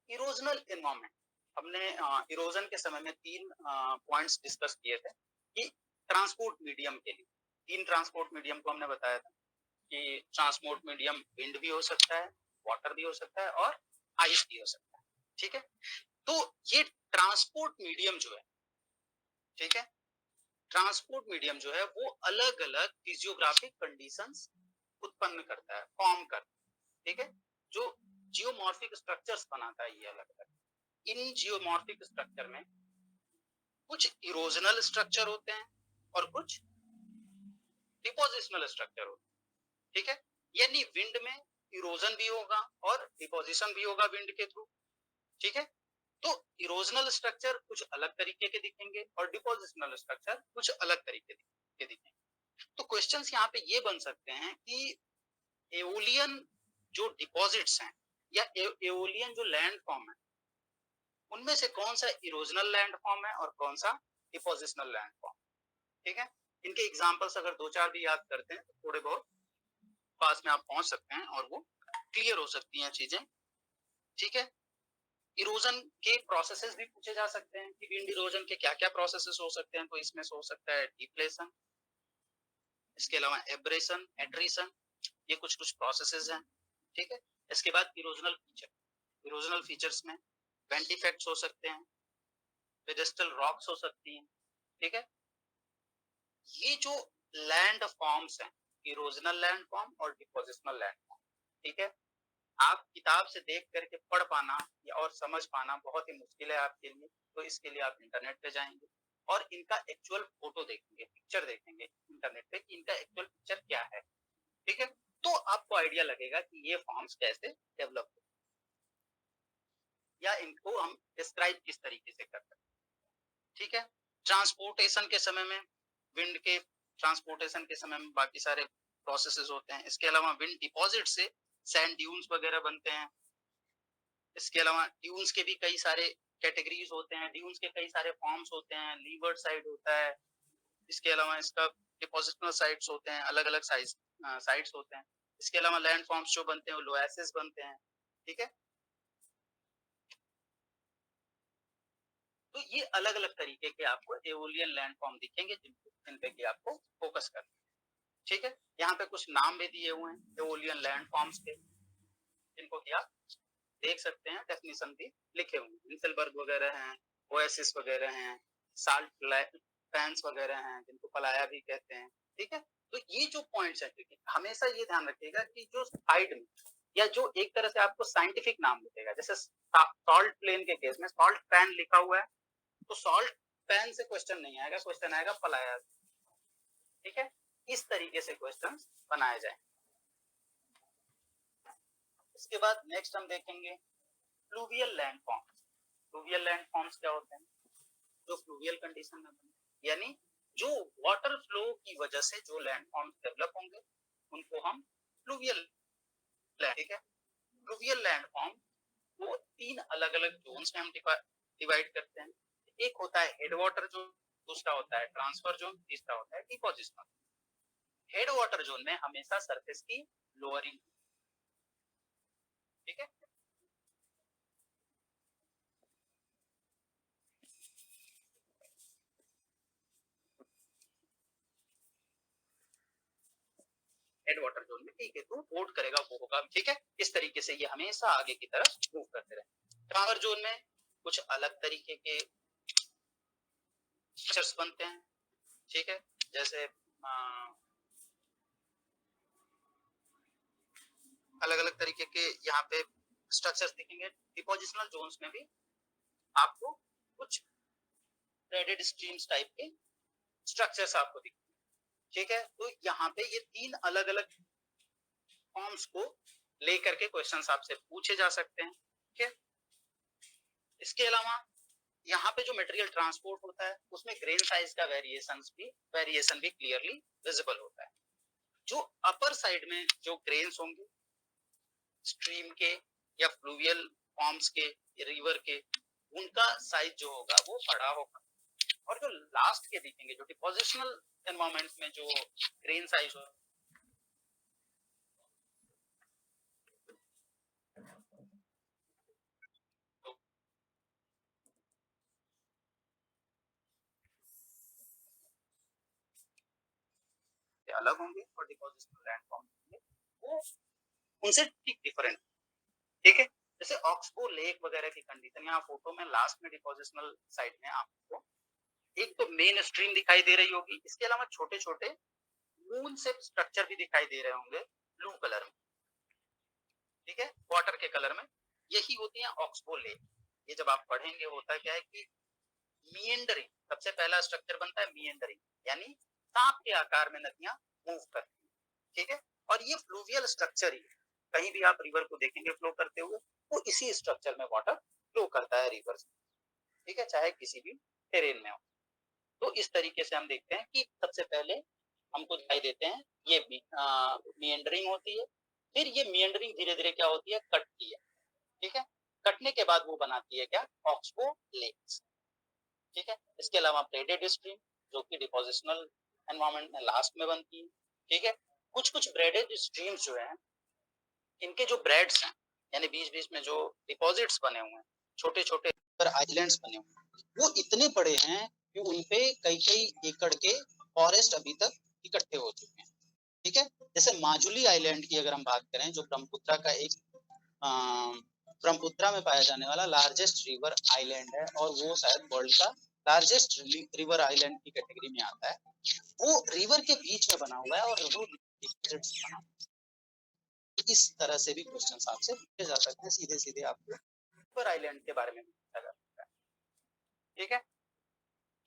इरोजनल एनवायरनमेंट। हमने इरोजन के समय में 3 पॉइंट्स डिस्कस किए थे कि ट्रांसपोर्ट मीडियम के लिए 3 ट्रांसपोर्ट मीडियम को हमने बताया था कि ट्रांसपोर्ट मीडियम विंड भी हो सकता है, वाटर भी हो सकता है और आइस भी हो सकता है। ठीक है, तो ये ट्रांसपोर्ट मीडियम जो है, ठीक है, ट्रांसपोर्ट मीडियम जो है वो अलग अलग फिजियोग्राफिक कंडीशंस उत्पन्न करता है, फॉर्म करता है। ठीक है, जो जियोमॉर्फिक स्ट्रक्चर्स बनाता है ये अलग अलग। इन जियोमॉर्फिक स्ट्रक्चर में कुछ इरोजनल स्ट्रक्चर होते हैं और कुछ डिपोजिशनल स्ट्रक्चर होते हैं। ठीक है, यानी विंड में इरोजन भी होगा और डिपोजिशन भी होगा विंड के थ्रू। ठीक है, तो इरोजनल स्ट्रक्चर कुछ अलग तरीके के दिखेंगे और डिपोजिशनल स्ट्रक्चर कुछ अलग तरीके के दिखेंगे। तो क्वेश्चंस यहाँ पे ये बन सकते हैं कि एओलियन जो डिपॉजिट्स हैं या एओलियन जो लैंड फॉर्म है उनमें से कौन सा इरोजनल लैंड फॉर्म है और कौन सा डिपोजिशनल लैंड फॉर्म। ठीक है, इनके एग्जांपल्स अगर 2-4 भी याद करते हैं तो थोड़े बहुत पास में आप पहुंच सकते हैं और वो क्लियर हो सकती हैं चीजें। ठीक है, इरोजन के प्रोसेसेस भी पूछे जा सकते हैं कि विंड इरोजन के क्या क्या प्रोसेसेस हो सकते हैं, तो इसमें से हो सकता है डिप्लेशन, इसके अलावा एब्रेशन, एट्रीशन, ये कुछ कुछ प्रोसेसेस हैं। ठीक है, इसके बाद इरोजनल फीचर्स में वेंट इफेक्ट्स हो सकते हैं, पेडेस्टल रॉक्स हो सकती हैं। ठीक है, ये जो लैंड फॉर्म्स हैं, इरोजनल लैंड फॉर्म और डिपोजिशनल लैंड फॉर्म। ठीक है, आप किताब से देख करके पढ़ पाना या और समझ पाना बहुत ही मुश्किल है आपके लिए, तो इसके लिए आप इंटरनेट पे जाएंगे और इनका एक्चुअल फोटो देखेंगे, पिक्चर देखेंगे इंटरनेट पे कि इनका एक्चुअल पिक्चर क्या है। ठीक है, तो आपको आइडिया लगेगा कि ये फॉर्म्स कैसे डेवलप हो या इनको हम डिस्क्राइब किस तरीके से कर सकते हैं। ठीक है, ट्रांसपोर्टेशन के समय में विंड के ट्रांसपोर्टेशन के समय में बाकी सारे प्रोसेसेस होते हैं। इसके अलावा विंड डिपॉजिट से सैंड ड्यून्स वगैरह बनते हैं। इसके अलावा ड्यून्स के भी कई सारे कैटेगरीज होते हैं, ड्यून्स के कई सारे फॉर्म्स होते हैं, लीवर्ड साइड होता है। इसके अलावा इसका डिपोजिशनल साइट्स होते हैं, अलग अलग साइज साइट्स होते हैं। इसके अलावा लैंड फॉर्म्स जो बनते हैं वो लोएसिस बनते हैं। ठीक है, तो ये अलग अलग तरीके के आपको एओलियन लैंड फॉर्म दिखेंगे जिन पे कि आपको फोकस करना है। ठीक है, यहाँ पे कुछ नाम भी दिए हुए हैं एओलियन लैंड फॉर्म्स के, जिनको कि आप देख सकते हैं, डेफिनेशन भी लिखे हुए हैं। हिंसलबर्ग वगैरह हैं, ओएसिस वगैरह हैं, साल्ट फैंस वगैरह हैं जिनको पलाया भी कहते हैं। ठीक है, तो ये जो पॉइंट्स हैं, हमेशा ये ध्यान रखिएगा कि जो साइड में या जो एक तरह से आपको साइंटिफिक नाम मिलेगा, जैसे सॉल्ट प्लेन के केस में सॉल्ट पैन लिखा हुआ है तो सॉल्ट पैन से क्वेश्चन नहीं आएगा, क्वेश्चन आएगा पलाया। ठीक है, इस तरीके से क्वेश्चन बनाए जाए। इसके बाद नेक्स्ट हम देखेंगे fluvial land forms. Fluvial land forms क्या होते हैं? जो फ्लूवियल कंडीशन में बने, यानी जो वाटर फ्लो की वजह से जो लैंड फॉर्म्स डेवलप होंगे उनको हम फ्लूवियल, ठीक है। फ्लूवियल लैंड फॉर्म वो 3 अलग अलग जोन्स में हम डिवाइड करते हैं। एक होता है हेड वाटर जोन, दूसरा होता है ट्रांसफर जोन, तीसरा होता है डिपोजिशनल। हेड वाटर जोन में हमेशा सरफेस की लोअरिंग, ठीक है। हेड वाटर जोन में, ठीक है, तो होल्ड करेगा वो होगा, ठीक है। इस तरीके से ये हमेशा आगे की तरफ मूव करते रहे। ट्रांसफर जोन में कुछ अलग तरीके के स्ट्रक्चर्स बनते हैं, ठीक है, जैसे अलग अलग तरीके के यहाँ पे स्ट्रक्चर्स दिखेंगे। डिपोजिशनल जोन्स में भी आपको कुछ थ्रेडेड स्ट्रीम्स टाइप के स्ट्रक्चर्स आपको दिखेंगे, ठीक है। तो यहाँ पे ये 3 अलग अलग फॉर्म्स को लेकर के क्वेश्चंस आपसे पूछे जा सकते हैं, ठीक है। इसके अलावा यहाँ पे जो मटेरियल ट्रांसपोर्ट होता है उसमें ग्रेन साइज का वेरिएशन भी क्लियरली विजिबल होता है। जो अपर साइड में जो ग्रेन्स होंगे स्ट्रीम के या फ्लूवियल फॉर्म्स के, रिवर के, उनका साइज जो होगा वो बड़ा होगा। और जो लास्ट के दिखेंगे, जो डिपोजिशनल एनवायरनमेंट में जो ग्रेन साइज होगा, अलग होंगे और डिपोजिशनल लैंडफॉर्म होंगे वो उनसे ठीक डिफरेंट, ठीक है। जैसे ऑक्सबो लेक वगैरह की कंडीशन यहाँ फोटो में लास्ट में डिपोजिशनल साइड में आपको एक तो मेन स्ट्रीम दिखाई दे रही होगी, इसके अलावा छोटे छोटे मून से स्ट्रक्चर भी दिखाई दे रहे होंगे ब्लू कलर में, ठीक है, वाटर के कलर में। यही होती है ऑक्सबो लेक। ये जब आप पढ़ेंगे होता क्या है कि मिएंडरिंग, सबसे पहला स्ट्रक्चर बनता है मिएंडरिंग, यानी सांप के आकार में नदियां मूव करती है, ठीक है। और ये फ्लूवियल स्ट्रक्चर ही है, कहीं भी आप रिवर को देखेंगे फ्लो करते हुए वो इसी स्ट्रक्चर में वाटर फ्लो करता है रिवर से, ठीक है, चाहे किसी भी टेरेन में हो। तो इस तरीके से हम देखते हैं कि सबसे पहले हमको दिखाई देते हैं ये मिएंडरिंग होती है, फिर ये मिएंडरिंग धीरे धीरे क्या होती है, कटती है, ठीक है। कटने के बाद वो बनाती है क्या, ऑक्सबो लेक्स, ठीक है। इसके अलावा ब्रेडेड स्ट्रीम जो कि डिपोजिशनल एनवायरनमेंट में लास्ट में बनती है, ठीक है। कुछ कुछ ब्रेडेड स्ट्रीम्स जो हैं इनके जो ब्रेड्स हैं, यानी बीच बीच में जो डिपॉजिट्स बने हुए हैं, छोटे छोटे आइलैंड्स बने हुए हैं, वो इतने बड़े हैं कि उनपे कई कई एकड़ के फॉरेस्ट अभी तक इकट्ठे हो चुके हैं, ठीक है। जैसे माजुली आइलैंड की अगर हम बात करें, जो ब्रह्मपुत्रा का एक ब्रह्मपुत्रा में पाया जाने वाला लार्जेस्ट रिवर आइलैंड है और वो शायद वर्ल्ड का लार्जेस्ट रिवर आइलैंड की कैटेगरी में आता है। वो रिवर के बीच में बना हुआ है और वो बना, इस तरह से भी क्वेश्चन आपसे पूछे जा सकते हैं, सीधे सीधे आपको रिवर आइलैंड के बारे में पूछा जा सकता है, ठीक है।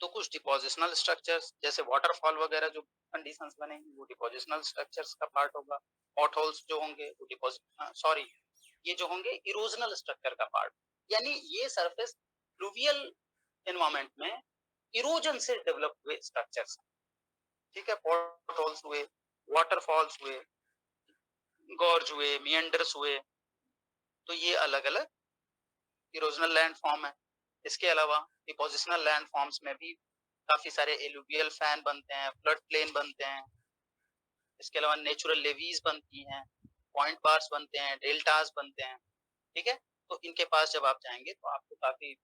तो कुछ डिपोजिशनल स्ट्रक्चर्स जैसे वाटरफॉल वगैरह जो कंडीशंस बनेंगी वो डिपोजिशनल स्ट्रक्चर्स का पार्ट होगा। पॉट होल्स जो होंगे वो ये जो होंगे इरोजनल स्ट्रक्चर का पार्ट, यानी ये सरफेस फ्लूवियल एनवायरनमेंट में इरोजन से डेवलप हुए स्ट्रक्चर्स, ठीक है। पॉट होल्स हुए, वाटरफॉल्स हुए, गॉर्ज हुए, मिएंडर्स हुए, तो ये अलग अलग इरोजनल लैंड फॉर्म है। इसके अलावा डिपोजिशनल लैंड फॉर्म्स में भी काफी सारे एलुवियल फैन बनते हैं, फ्लड प्लेन बनते हैं, इसके अलावा नेचुरल लेवीज बनती हैं, पॉइंट बार्स बनते हैं, डेल्टास बनते हैं, ठीक है। तो इनके पास जब आप जाएंगे तो आपको काफी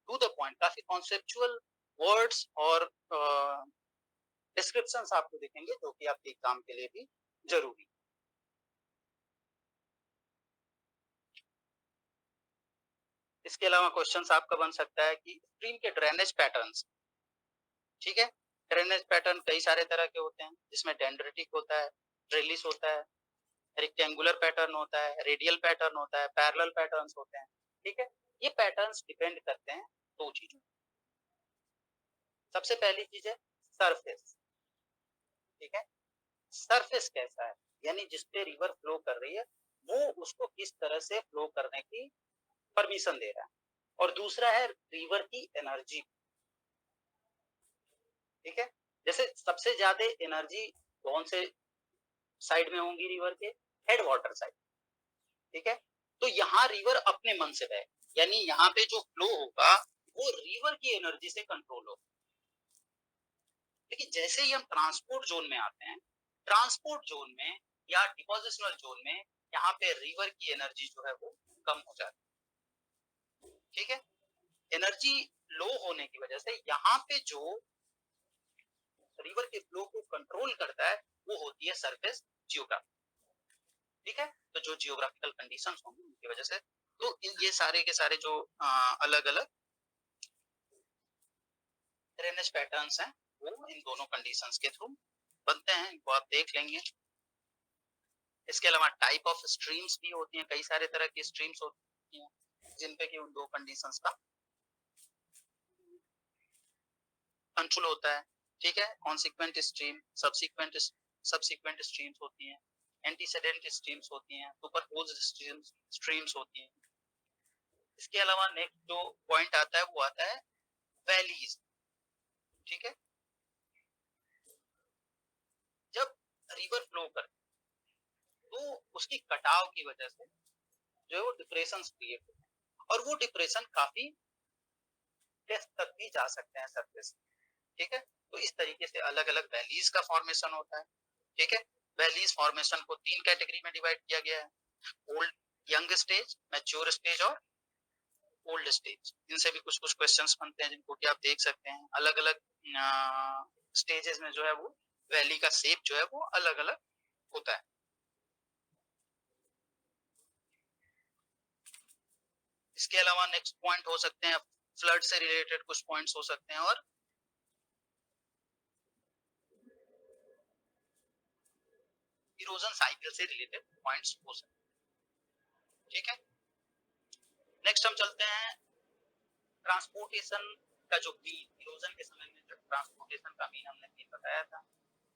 टू द पॉइंट, काफी कॉन्सेप्चुअल वर्ड्स और डिस्क्रिप्शंस आपको दिखेंगे जो कि आपके एग्जाम के लिए भी जरूरी। इसके अलावा क्वेश्चंस आपका बन सकता है कि स्ट्रीम के ड्रेनेज पैटर्न्स, ठीक है। ड्रेनेज पैटर्न कई सारे तरह के होते हैं जिसमें डेंड्रिटिक होता है, ट्रेलिस होता है, रेक्टेंगुलर पैटर्न होता है, रेडियल पैटर्न होता है, पैरेलल पैटर्न्स होते हैं, ठीक है। ये पैटर्न्स डिपेंड करते हैं दो चीजों। सबसे पहली चीज है सरफेस, ठीक है। सरफेस कैसा है, यानी जिस पे रिवर फ्लो कर रही है वो उसको किस तरह से फ्लो करने की परमिशन दे रहा है। और दूसरा है रिवर की एनर्जी, ठीक है। जैसे सबसे ज्यादा एनर्जी कौन से साइड में होंगी रिवर के, हेड वाटर साइड, ठीक है। तो यहाँ रिवर अपने मन से बहे, यानी यहाँ पे जो फ्लो होगा वो रिवर की एनर्जी से कंट्रोल होगा। लेकिन जैसे ही हम ट्रांसपोर्ट जोन में आते हैं, ट्रांसपोर्ट जोन में या डिपोजिशनल जोन में, यहाँ पे रिवर की एनर्जी जो है वो कम हो जाती है, ठीक है। एनर्जी लो होने की वजह से यहाँ पे जो रिवर के फ्लो को कंट्रोल करता है वो होती है सरफेस जियोग्राफी, ठीक है। तो जो जियोग्राफिकल कंडीशंस होंगी उनकी वजह से, तो ये सारे के सारे जो अलग अलग ड्रेनेज पैटर्न्स हैं वो इन दोनों कंडीशंस के थ्रू बनते हैं, इनको आप देख लेंगे। इसके अलावा टाइप ऑफ स्ट्रीम्स भी होती हैं, कई सारे तरह की स्ट्रीम्स होती हैं जिनपे कि उन दो कंडीशंस का कंट्रोल होता है, ठीक है। कॉन्सिक्वेंट स्ट्रीम, सबसिक्वेंट स्ट्रीम्स होती हैं, एंटीसेडेंट स्ट्रीम्स होती हैं, सुपरपोज्ड स्ट्रीम्स होती हैं। इसके अलावा नेक्स्ट जो पॉइंट आता है वो आता है वैलीज, ठीक है। जब रिवर फ्लो करती तो उसकी कटाव की वजह से जो है वो डिप्रेशन क्रिएट होते हैं, और वो डिप्रेशन काफी डेप्थ तक भी जा सकते हैं सरफेस, ठीक है। तो इस तरीके से अलग अलग वैलीज का फॉर्मेशन होता है, ठीक है। वैलीज फॉर्मेशन को तीन कैटेगरी में डिवाइड किया गया है, old, young stage, mature stage और ओल्ड स्टेज। इनसे भी कुछ कुछ क्वेश्चंस बनते हैं जिनको कि आप देख सकते हैं। अलग अलग स्टेजेस में जो है वो वैली का शेप जो है वो अलग अलग होता है। इसके अलावा नेक्स्ट पॉइंट हो सकते हैं फ्लड से रिलेटेड कुछ पॉइंट्स हो सकते हैं, और इरोजन साइकिल से रिलेटेड पॉइंट्स हो सकते हैं, ठीक है। नेक्स्ट हम चलते हैं ट्रांसपोर्टेशन का जो मीन, इरोजन के समय में जो ट्रांसपोर्टेशन का मीन हमने मीन बताया था,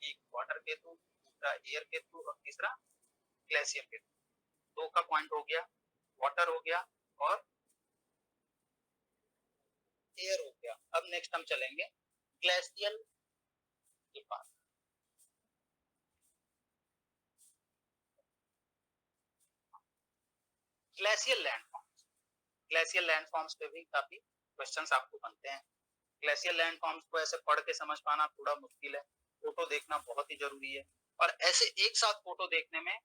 एक वाटर के थ्रू, दूसरा एयर के थ्रू और तीसरा ग्लेशियर के थ्रू। दो का पॉइंट हो गया, वाटर हो गया और एयर हो गया। अब नेक्स्ट हम चलेंगे ग्लेशियल के पास। ग्लेशियल लैंडफॉर्म्स, ग्लेशियल लैंडफॉर्म्स पे भी काफी क्वेश्चंस आपको बनते हैं। ग्लेशियल लैंडफॉर्म्स को ऐसे पढ़ के समझ पाना थोड़ा मुश्किल है, फोटो देखना बहुत ही जरूरी है, और ऐसे एक साथ फोटो देखने में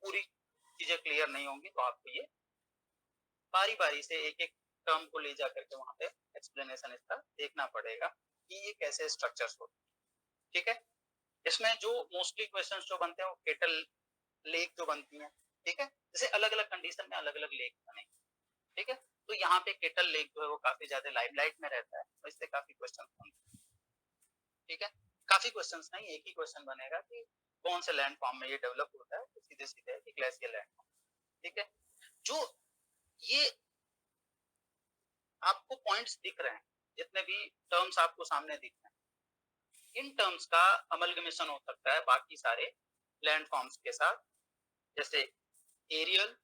पूरी चीजें क्लियर नहीं होंगी, तो आपको ये बारी बारी से एक एक टर्म को ले जाकर के वहां पे एक्सप्लेनेशन इसका देखना पड़ेगा कि ये कैसे स्ट्रक्चर्स होते हैं, ठीक है। इसमें जो मोस्टली क्वेश्चंस जो बनते हैं वो केटल लेक जो बनती है, ठीक है। जैसे अलग अलग कंडीशन में अलग अलग लेक बनेंगे, ठीक है। तो यहाँ पे केटल लेक जो है वो काफी ज्यादा लाइमलाइट में रहता है, तो इससे काफी क्वेश्चन बनते हैं, ठीक है। काफी क्वेश्चंस नहीं, एक ही क्वेश्चन बनेगा कि कौन से लैंड फॉर्म में ये डेवलप होता है, तो सीधे सीधे ग्लेशियल लैंड फॉर्म, ठीक है। जो ये आपको पॉइंट्स दिख रहे हैं, जितने भी टर्म्स आपको सामने दिख रहे हैं, इन टर्म्स का अमलगमेशन हो सकता है बाकी सारे लैंड फॉर्म्स के साथ। जैसे एरियल,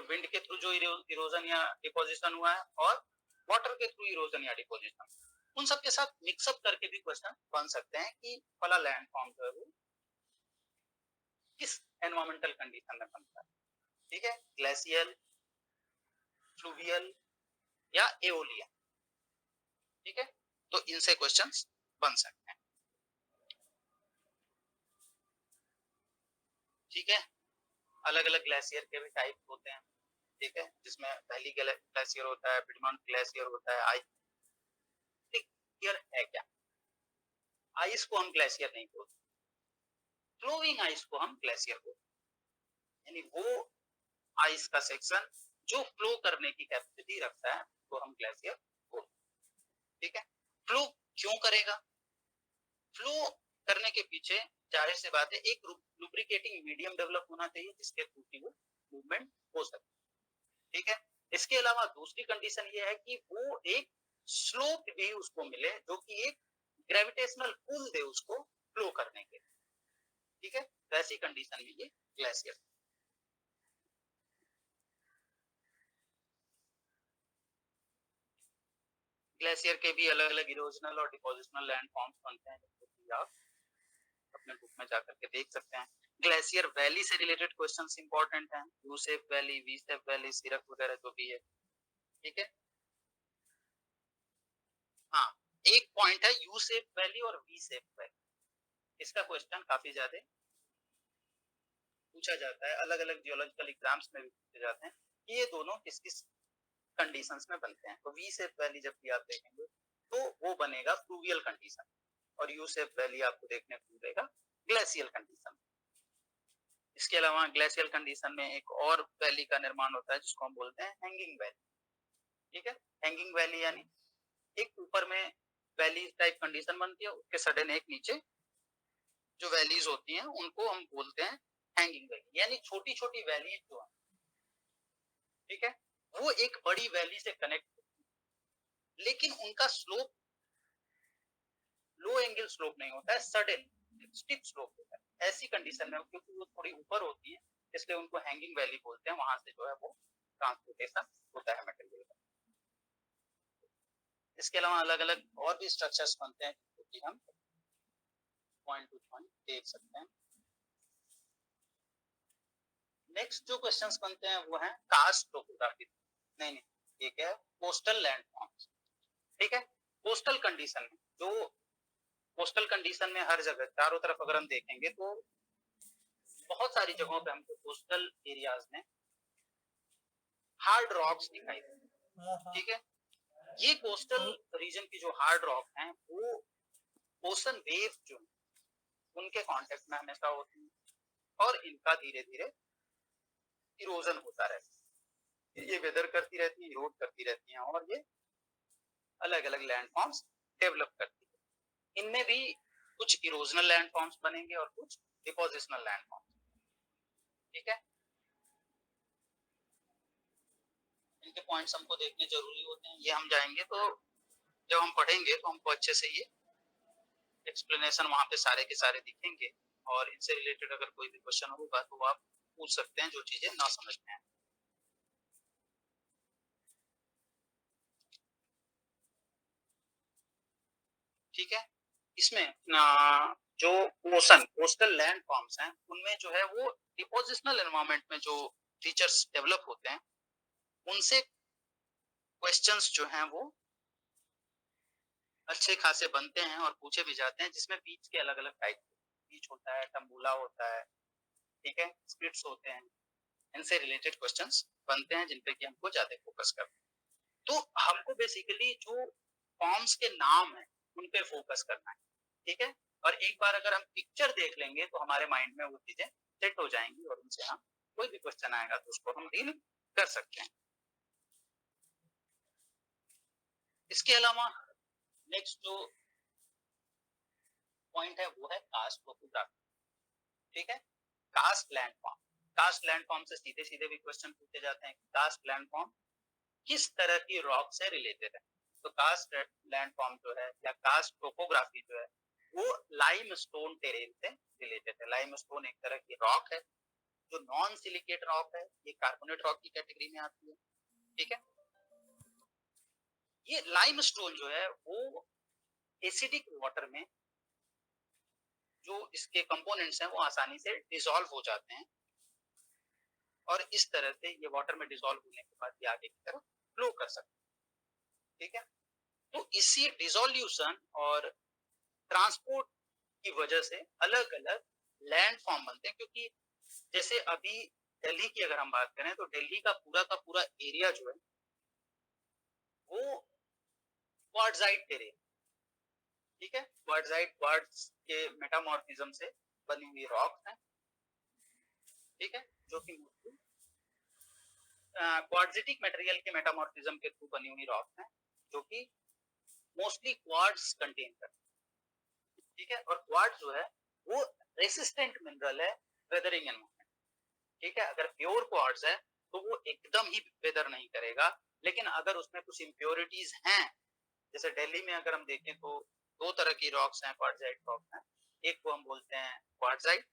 विंड के थ्रू जो इरोजन या डिपोजिशन हुआ है, और वाटर के थ्रू इरोजन या डिपोजिशन, उन सब के साथ मिक्सअप करके भी क्वेश्चन बन सकते हैं कि वाला लैंड फॉर्म जो है वो किस एनवायरमेंटल कंडीशन में बनता है, ठीक है। ग्लेशियल, फ्लूवियल या एओलियन, ठीक है। तो इनसे क्वेश्चंस बन सकते हैं, ठीक है। अलग अलग ग्लेशियर के भी टाइप होते हैं, ठीक है, जिसमें वैली ग्लेशियर होता है, पिडमॉन्ट ग्लेशियर होता है। आइस ग्लेशियर है क्या, आइस को हम ग्लेशियर नहीं बोलते, फ्लोइंग आइस को हम ग्लेशियर बोलते हैं, यानी वो आइस का सेक्शन जो फ्लो करने की कैपेसिटी रखता है तो हम ग्लेशियर बोलते हैं, ठीक है। फ्लो क्यों करेगा, फ्लो करने के पीछे जाहिर सी बात है एक लुब्रिकेटिंग मीडियम डेवलप होना चाहिए जिसके थ्रू की वो मूवमेंट हो सके, ठीक है। इसके अलावा दूसरी कंडीशन ये है कि वो एक स्लोप भी उसको मिले जो कि एक ग्रेविटेशनल पुल दे उसको फ्लो करने के, ठीक है। वैसी कंडीशन में ये ग्लेशियर। ग्लेशियर के भी अलग अलग इरोजनल और डिपोजिशनल लैंड फॉर्म्स बनते हैं, जैसे कि आप अपने बुक में जाकर के देख सकते हैं। ग्लेशियर वैली से रिलेटेड क्वेश्चंस इंपॉर्टेंट हैं, U shape valley, V shape valley, cirque वगैरह जो भी है, ठीक है। हाँ, एक पॉइंट है यू शेप वैली और वी शेप वैली, इसका क्वेश्चन काफी ज्यादा पूछा जाता है, अलग अलग जियोलॉजिकल एग्जाम्स में भी पूछे जाते हैं कि ये दोनों किस किस कंडीशंस में बनते हैं। तो वी शेप वैली जब भी आप देखेंगे तो वो बनेगा फ्लूवियल कंडीशन, और यू शेप वैली आपको देखने को मिलेगा ग्लेशियल कंडीशन। इसके अलावा ग्लेशियल कंडीशन में एक और वैली का निर्माण होता है जिसको हम बोलते हैं हैंगिंग वैली, ठीक है। हैंगिंग वैली यानी एक ऊपर में वैली टाइप कंडीशन बनती है, उसके सडन एक नीचे जो वैलीज होती हैं उनको हम बोलते हैं हैंगिंग वैली, यानी छोटी छोटी वैलीज जो है, ठीक है, वो एक बड़ी वैली से कनेक्ट, लेकिन उनका स्लोप लो एंगल स्लोप नहीं होता है, सडन स्टिप स्लोप होता है। ऐसी कंडीशन में क्योंकि वो थोड़ी ऊपर होती है इसलिए उनको हैंगिंग वैली बोलते हैं, वहां से जो है वो ट्रांसपोर्टेशन होता है मटेरियल का। इसके अलावा अलग अलग और भी स्ट्रक्चर्स बनते हैं जो कि हम पॉइंट टू पॉइंट देख सकते हैं। नेक्स्ट जो क्वेश्चंस बनते हैं वो है कास्ट टोपोग्राफी, नहीं ये क्या है, कोस्टल लैंड फॉर्म्स, ठीक है। कोस्टल कंडीशन में जो कोस्टल कंडीशन में हर जगह चारों तरफ अगर हम देखेंगे तो बहुत सारी जगहों पे हमको कोस्टल एरियाज में हार्ड रॉक्स दिखाई देते, ठीक है। ये कोस्टल रीजन की जो हार्ड रॉक हैं वो ओशन वेव जो उनके कांटेक्ट में हमेशा होती है और इनका धीरे धीरे इरोजन होता रहता है, ये वेदर करती रहती है, इरोड करती रहती हैं और ये अलग अलग लैंड फॉर्म्स डेवलप करती है। इनमें भी कुछ इरोजनल लैंड फॉर्म्स बनेंगे और कुछ डिपोजिशनल लैंड फॉर्म्स, ठीक है। इनके पॉइंट्स हमको देखने जरूरी होते हैं, ये हम जाएंगे तो जब हम पढ़ेंगे तो हमको अच्छे से ये एक्सप्लेनेशन वहां पे सारे के सारे दिखेंगे, और इनसे रिलेटेड अगर कोई भी क्वेश्चन होगा तो आप पूछ सकते हैं जो चीजें ना समझ में आए, ठीक है। इसमें जो ओशन कोस्टल लैंड फॉर्म्स हैं उनमें जो है वो डिपोजिशनल एनवायरनमेंट में जो फीचर्स डेवलप होते हैं उनसे क्वेश्चंस जो हैं वो अच्छे खासे बनते हैं और पूछे भी जाते हैं, जिसमें बीच के अलग अलग टाइप, बीच होता है, टम्बूला होता है, ठीक है, स्प्लिट्स होते हैं, इनसे रिलेटेड क्वेश्चंस बनते हैं जिन पे कि हमको ज्यादा फोकस करना है। तो हमको बेसिकली जो फॉर्म्स के नाम है उन पे फोकस करना है, ठीक है। और एक बार अगर हम पिक्चर देख लेंगे तो हमारे माइंड में वो चीजें सेट हो जाएंगी और उनसे हम कोई भी क्वेश्चन आएगा तो उसको हम डील कर सकते हैं। इसके अलावा नेक्स्ट जो पॉइंट है वो है कास्ट टोपोग्राफी, ठीक है। Karst landform, karst landform से सीधे सीधे भी क्वेश्चन पूछे जाते हैं, कास्ट लैंड फॉर्म किस तरह की रॉक से रिलेटेड है। तो कास्ट लैंड फॉर्म जो है या कास्ट टोपोग्राफी जो है वो लाइम स्टोन टेरेन से रिलेटेड है। लाइम स्टोन एक तरह की रॉक है जो नॉन सिलिकेट रॉक है, ये कार्बोनेट रॉक की कैटेगरी में आती है, ठीक है। ये लाइम स्टोन जो है वो एसिडिक वाटर में जो इसके कंपोनेंट्स हैं वो आसानी से डिसॉल्व हो जाते हैं और इस तरह से ये वाटर में डिसॉल्व होने के बाद ये आगे की तरफ फ्लो कर सकते हैं, ठीक है। तो इसी डिसोल्यूशन और ट्रांसपोर्ट की वजह से अलग अलग लैंड फॉर्म बनते हैं, क्योंकि जैसे अभी दिल्ली की अगर हम बात करें तो दिल्ली का पूरा एरिया जो है वो क्वार्ट्जाइट टेरेन, ठीक है। क्वार्ट्जाइट क्वार्ट्ज के मेटामॉर्फिज्म से बनी हुई रॉक है, ठीक है, जो कि क्वार्ट्जिटिक मटेरियल के मेटामॉर्फिज्म के थ्रू बनी हुई रॉक है जो कि मोस्टली क्वार्ट्ज कंटेन करती है, ठीक है। और क्वार्ट्ज जो है वो रेसिस्टेंट मिनरल है वेदरिंग एनवायरमेंट, ठीक है। अगर प्योर क्वार्ट्ज है तो वो एकदम ही वेदर नहीं करेगा, लेकिन अगर उसमें कुछ इम्प्योरिटीज हैं, जैसे दिल्ली में अगर हम देखें तो दो तरह की रॉक्स हैं, क्वार्ट्जाइट रॉक्स हैं। एक को हम बोलते हैं क्वार्ट्जाइट,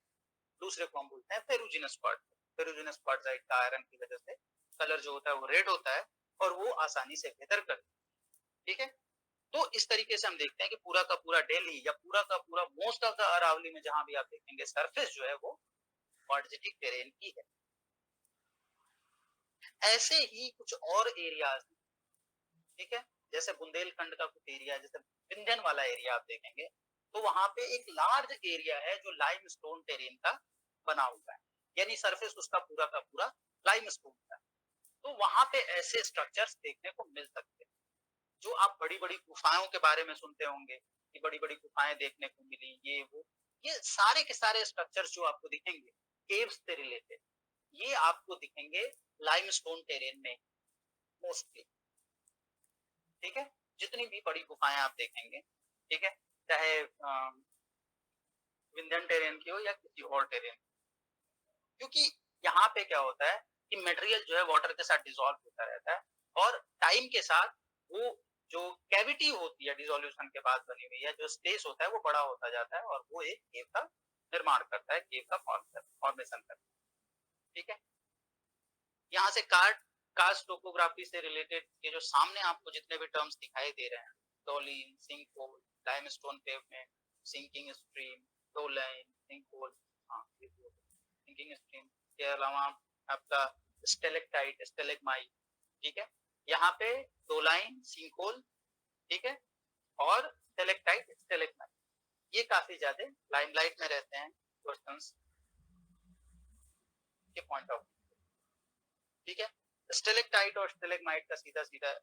दूसरे को हम बोलते हैं फेरुजिनस क्वार्ट्ज। फेरुजिनस क्वार्ट्जाइट का आयरन की वजह से कलर जो होता है वो रेड होता है और वो आसानी से वेदर करता है, ठीक है। तो इस तरीके से हम देखते हैं कि पूरा का पूरा दिल्ली या पूरा का पूरा मोस्ट ऑफ द अरावली में जहां भी आप देखेंगे सरफेस जो है वो क्वार्ट्जिटिक टेरेन की है। ऐसे ही कुछ और एरियाज, ठीक है, जैसे बुंदेलखंड का कुछ एरिया, जैसे विंध्यन वाला एरिया आप देखेंगे तो वहां पे एक लार्ज एरिया है जो लाइमस्टोन टेरेन का बना हुआ है, यानी सरफेस उसका पूरा का पूरा लाइमस्टोन का। तो वहां पे ऐसे स्ट्रक्चर्स देखने को मिल सकते हैं। जो आप बड़ी बड़ी गुफाओं के बारे में सुनते होंगे कि बड़ी बड़ी गुफाएं देखने को मिली, ये वो, ये सारे के सारे स्ट्रक्चर्स जो आपको दिखेंगे केव्स से रिलेटेड, ये आपको दिखेंगे लाइमस्टोन टेरेन में मोस्टली, ठीक है। जितनी भी बड़ी गुफाएं आप देखेंगे, ठीक है, चाहे विंध्यन टेरेन की हो या किसी और टेरेन, क्योंकि यहाँ पे क्या होता है कि मटेरियल जो है वाटर के साथ डिसॉल्व होता रहता है और टाइम के साथ वो जो कैविटी होती है डिसोल्यूशन के बाद बनी हुई है, जो स्पेस होता है वो बड़ा होता जाता है और वो एक केव का निर्माण करता है, केव का फॉर्मेशन करता है, ठीक है। यहाँ से कास्ट टोपोग्राफी से रिलेटेड ये जो सामने आपको जितने भी टर्म्स दिखाई दे रहे हैं, doline, sinkhole, limestone pavement, sinking stream, doline, sinkhole, हाँ सिंकिंग स्ट्रीम के अलावा आपका स्टेलेक्टाइट, स्टेलेग्माइट, ठीक है। यहाँ पे डोलाइन, सिंकहोल, ठीक है, और स्टेलेक्टाइट, स्टेलेग्माइट, ये काफी ज्यादा लाइमलाइट में रहते हैं क्वेश्चंस के पॉइंट ऑफ, ठीक है। स्टेलेक्टाइट और स्टेलेग्माइट का सीधा सीधा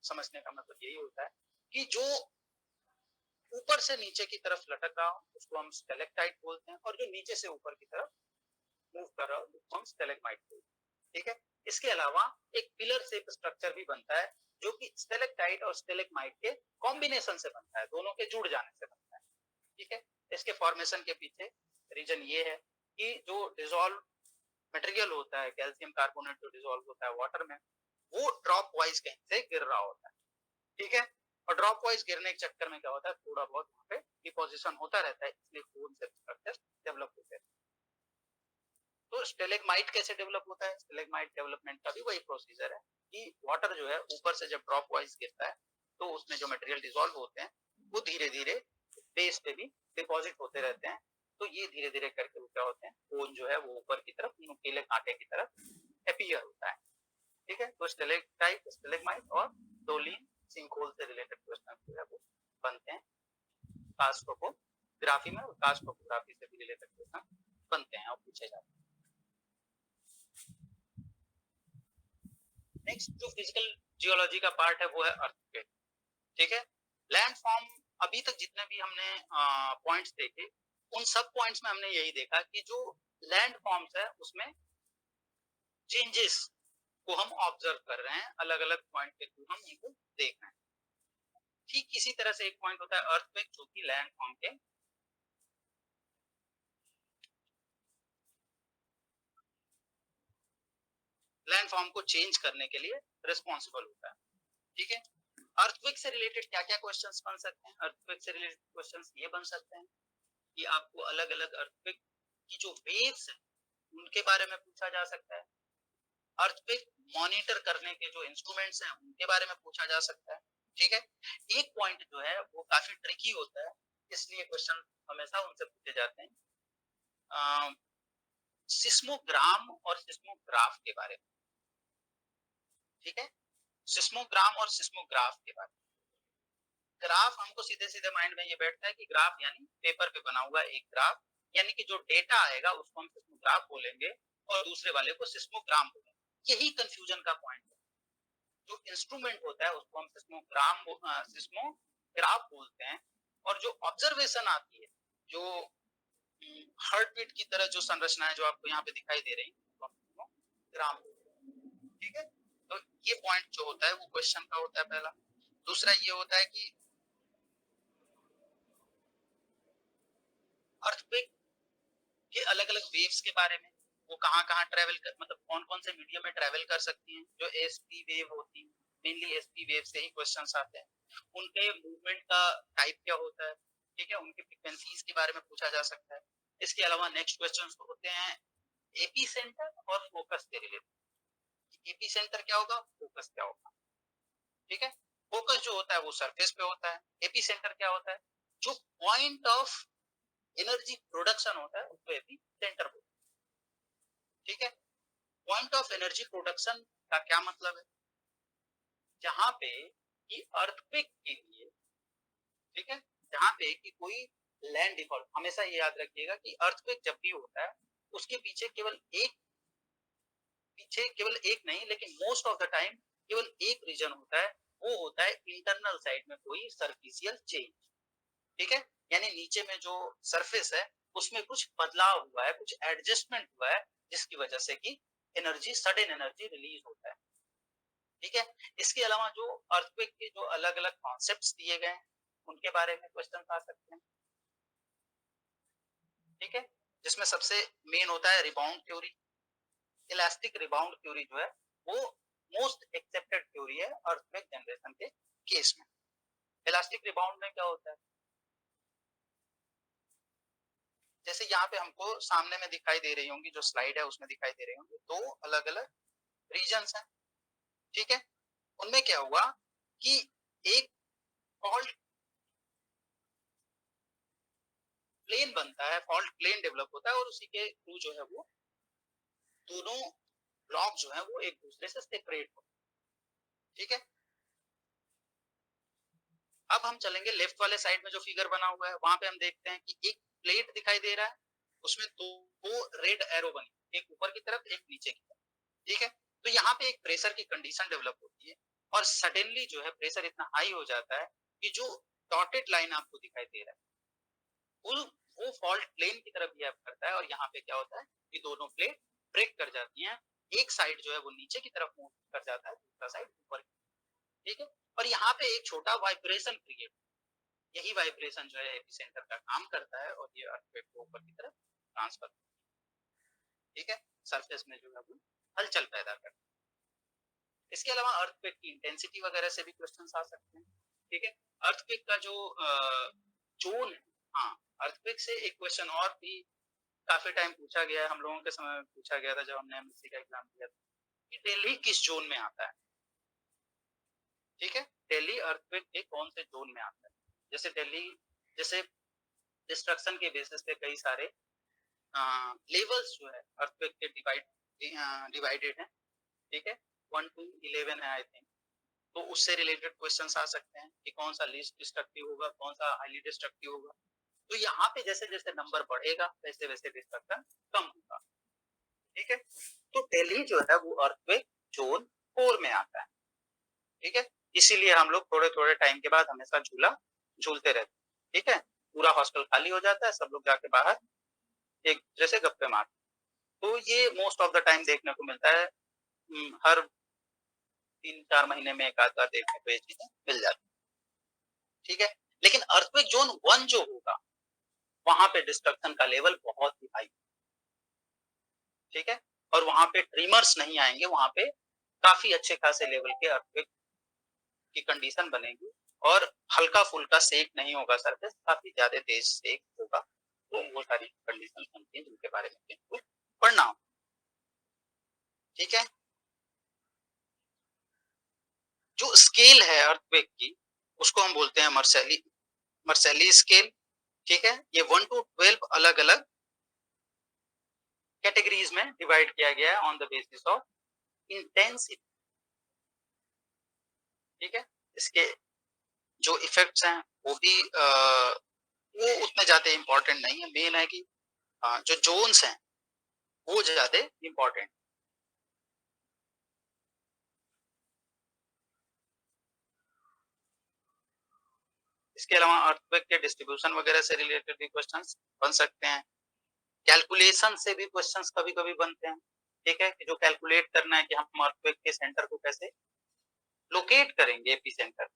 समझने का मतलब यही होता है कि जो ऊपर से नीचे की तरफ लटक रहा हो उसको हम स्टेलेक्टाइट बोलते हैं, और जो नीचे से ऊपर की तरफ मूव कर रहा हो उसको हम स्टेलेग्माइट बोलते हैं, ठीक है। इसके अलावा एक पिलर शेप स्ट्रक्चर भी बनता है जो कि स्टेलेक्टाइट और स्टेलेग्माइट के कॉम्बिनेशन से बनता है, दोनों के जुड़ जाने से बनता है, ठीक है। इसके फॉर्मेशन के पीछे रीजन ये है कि जो डिसॉल्व मटेरियल होता है, कैल्शियम कार्बोनेट जो डिसॉल्व होता है वाटर में, वो ड्रॉप वाइज कहीं से गिर रहा होता है, ठीक है। और ड्रॉप वाइज गिरने के चक्कर में क्या होता है, थोड़ा बहुत वहां पे डिपोजिशन होता रहता है, इसलिए कोन से स्ट्रक्चर डेवलप होते हैं। तो स्टेलेग्माइट कैसे डेवलप होता है, स्टेलेग्माइट डेवलपमेंट का भी वही प्रोसीजर है कि वाटर जो है ऊपर से जब ड्रॉप वाइज गिरता है तो उसमें जो मटेरियल डिसॉल्व होते हैं वो धीरे धीरे बेस पे भी डिपॉजिट होते रहते हैं। तो ये धीरे धीरे करके वो क्या होते हैं, कोन जो है वो ऊपर की तरफ नुकीले कांटे की तरफ अपीयर होता है, ठीक है। तो स्टेलेक्टाइट, स्टेलेग्माइट और डोलिन, सिंकहोल से रिलेटेड क्वेश्चन जो है वो बनते हैं कास्ट टोपोग्राफी में, और कास्ट टोपोग्राफी से भी रिलेटेड क्वेश्चन बनते हैं और पूछे जाते हैं। नेक्स्ट जो फिजिकल जियोलॉजी का पार्ट है वो है अर्थक्वेक, ठीक है। लैंड फॉर्म, अभी तक जितने भी हमने पॉइंट्स देखे उन सब पॉइंट्स में हमने यही देखा कि जो लैंड फॉर्म्स है उसमें चेंजेस को हम ऑब्जर्व कर रहे हैं, अलग अलग पॉइंट के थ्रू हम उनको देख रहे हैं। ठीक इसी तरह से एक पॉइंट होता है अर्थक्वेक जो कि लैंड फॉर्म के लैंड फॉर्म को चेंज करने के लिए रिस्पॉन्सिबल होता है, ठीक है। अर्थक्वेक से रिलेटेड क्या क्या क्वेश्चंस बन सकते हैं, अर्थक्वेक से रिलेटेड क्वेश्चंस ये बन सकते हैं कि आपको अलग अलग अर्थक्वेक की जो वेव्स है उनके बारे में पूछा जा सकता है, अर्थक्वेक मॉनिटर करने के जो इंस्ट्रूमेंट्स हैं उनके बारे में पूछा जा सकता है, ठीक है। एक पॉइंट जो है वो काफी ट्रिकी होता है, इसलिए क्वेश्चन हमेशा उनसे पूछे जाते हैं सिस्मोग्राम और सिस्मोग्राफ के बारे में, ठीक है। सिस्मोग्राम और सिस्मोग्राफ के बारे में, ग्राफ हमको सीधे सीधे माइंड में ये बैठता है कि ग्राफ यानी पेपर पे बना हुआ एक ग्राफ, यानी कि जो डेटा आएगा उसको हम सिस्मोग्राफ बोलेंगे और दूसरे वाले को सिस्मोग्राम बोलेंगे। यही कंफ्यूजन का पॉइंट है। जो इंस्ट्रूमेंट होता है उसको हम सिस्मोग्राफ बोलते हैं, और जो ऑब्जर्वेशन आती है, जो हार्ट बीट की तरह जो संरचना है जो आपको यहाँ पे दिखाई दे रही है, ग्राम, ठीक है। तो ये पॉइंट जो होता है वो क्वेश्चन का होता है पहला। दूसरा ये होता है कि अर्थक्वेक ये अलग अलग वेव्स के बारे में, वो कहाँ कहाँ ट्रेवल कर, मतलब कौन कौन से मीडियम में ट्रेवल कर सकती हैं। जो एसपी वेव होती है, मेनली एसपी वेव से ही क्वेश्चंस आते हैं। उनके मूवमेंट का टाइप क्या होता है, ठीक है, उनकी फ्रीक्वेंसीज के बारे में पूछा जा सकता है। इसके अलावा नेक्स्ट क्वेश्चंस होते हैं एपी सेंटर और फोकस के रिलेटेड। एपी सेंटर क्या होगा, फोकस क्या होगा, ठीक है। फोकस जो होता है वो सरफेस पे होता है, एपी सेंटर क्या होता है, जो पॉइंट ऑफ एनर्जी प्रोडक्शन होता है उसको एपी सेंटर होता है, ठीक है। पॉइंट ऑफ एनर्जी प्रोडक्शन का क्या मतलब है, जहां पे कि अर्थक्वेक के लिए, ठीक है, जहां पे कि कोई लैंड डिफॉल्ट, हमेशा ये याद रखिएगा कि अर्थक्वेक जब भी होता है उसके पीछे केवल एक नहीं लेकिन मोस्ट ऑफ द टाइम केवल एक रीजन होता है, वो होता है इंटरनल साइड में कोई सरफेसियल चेंज, ठीक है। यानी नीचे में जो सरफेस है उसमें कुछ बदलाव हुआ है, कुछ एडजस्टमेंट हुआ है, जिसकी वजह से कि एनर्जी, सडन एनर्जी रिलीज होता है, ठीक है। इसके अलावा जो अर्थक्वेक के जो अलग अलग कॉन्सेप्ट्स दिए गए हैं उनके बारे में क्वेश्चन आ सकते हैं, ठीक है, जिसमें सबसे मेन होता है rebound theory. Elastic rebound theory जो है वो मोस्ट एक्सेप्टेड थ्योरी है अर्थक्वेक जनरेशन के केस में। इलास्टिक रिबाउंड में क्या होता है, जैसे यहाँ पे हमको सामने में दिखाई दे रही होंगी, जो स्लाइड है उसमें दिखाई दे रही होंगी, दो अलग अलग रीजन्स हैं, ठीक है। उनमें क्या हुआ कि एक फॉल्ट प्लेन बनता है, फॉल्ट प्लेन डेवलप होता है और उसी के थ्रू जो है वो दोनों ब्लॉक जो है वो एक दूसरे से सेपरेट होते हैं, ठीक है। अब हम चलेंगे लेफ्ट वाले साइड में जो फिगर बना हुआ है, वहां पे हम देखते हैं कि एक प्लेट दिखाई दे रहा है, उसमें दो रेड एरो बनी, एक ऊपर की तरफ एक नीचे की तरफ, ठीक है। तो यहाँ पे एक प्रेशर की कंडीशन डेवलप होती है और सडनली जो है प्रेशर इतना हाई हो जाता है कि जो डॉटेड लाइन आपको दिखाई दे रहा है वो फॉल्ट प्लेन की तरफ बिहेव करता है और यहाँ पे क्या होता है कि दोनों प्लेट ब्रेक कर जाती हैं, एक साइड जो है वो नीचे की तरफ मूव कर जाता है, दूसरा साइड ऊपर, ठीक है। और यहाँ पे एक छोटा वाइब्रेशन क्रिएट, यही वाइब्रेशन जो है एपिसेंटर का काम करता है और ये अर्थक्वेक को ऊपर की तरफ ट्रांसफर, ठीक है, सरफेस में जो है वो हलचल पैदा करता है। इसके अलावा अर्थक्वेक की इंटेंसिटी वगैरह से भी क्वेश्चन आ सकते हैं, ठीक है। अर्थक्वेक का जो जोन है, हाँ, अर्थक्वेक से एक क्वेश्चन और भी काफी टाइम पूछा गया है, हम लोगों के समय में पूछा गया था जब हमने एमएससी का एग्जाम दिया था, कि दिल्ली किस जोन में आता है, ठीक है। दिल्ली अर्थक्वेक के कौन से जोन में आता है, जैसे दिल्ली, जैसे डिस्ट्रक्शन के बेसिस पे कई सारे लेवल्स जो है अर्थक्वेक के डिवाइडेड हैं, ठीक है, 1 to 11 है आई थिंक। तो उससे रिलेटेड क्वेश्चंस आ सकते हैं कि कौन सा लीस्ट डिस्ट्रक्टिव होगा, कौन सा हाईली डिस्ट्रक्टिव होगा। तो यहाँ पे जैसे जैसे नंबर बढ़ेगा वैसे वैसे डिस्ट्रक्शन कम होगा, ठीक है। तो दिल्ली जो है वो अर्थक्वेक जोन 4 में आता है, ठीक है। इसीलिए हम लोग थोड़े थोड़े टाइम के बाद हमेशा झूला झूलते रहते हैं, ठीक है। पूरा हॉस्टल खाली हो जाता है, सब लोग जाके बाहर एक दूसरे से गप्पे मारते हैं। तो ये मोस्ट ऑफ द टाइम देखने को मिलता है, हर 3-4 महीने में एक आध बार देखने को ये चीजें मिल जाती है, ठीक है। लेकिन अर्थक्वेक जोन 1 जो होगा वहां पे डिस्ट्रक्शन का लेवल बहुत ही हाई, ठीक है, और वहां पे ट्रीमर्स नहीं आएंगे, वहां पे काफी अच्छे खासे लेवल के अर्थक्वेक की कंडीशन बनेगी और हल्का फुल्का सेक नहीं होगा, सरफेस काफी ज्यादा तेज सेक होगा। तो वो सारी कंडीशन बनती है जिनके बारे में पढ़ना हो, ठीक है। जो स्केल है अर्थक्वेक की उसको हम बोलते हैं मर्सेली स्केल, ठीक है। ये 1 to 12 अलग अलग कैटेगरीज में डिवाइड किया गया है on the basis of intensity, ठीक है। इसके जो इफेक्ट्स हैं वो भी वो उतने ज्यादा इंपॉर्टेंट नहीं है, मेन है कि जो जोन्स हैं वो ज्यादा इंपॉर्टेंट। इसके अलावा अर्थक्वेक के डिस्ट्रीब्यूशन वगैरह से रिलेटेड भी क्वेश्चंस बन सकते हैं, कैलकुलेशन से भी क्वेश्चंस कभी कभी बनते हैं, ठीक है, कि जो कैलकुलेट करना है कि हम अर्थक्वेक के सेंटर को कैसे लोकेट करेंगे, एपी सेंटर।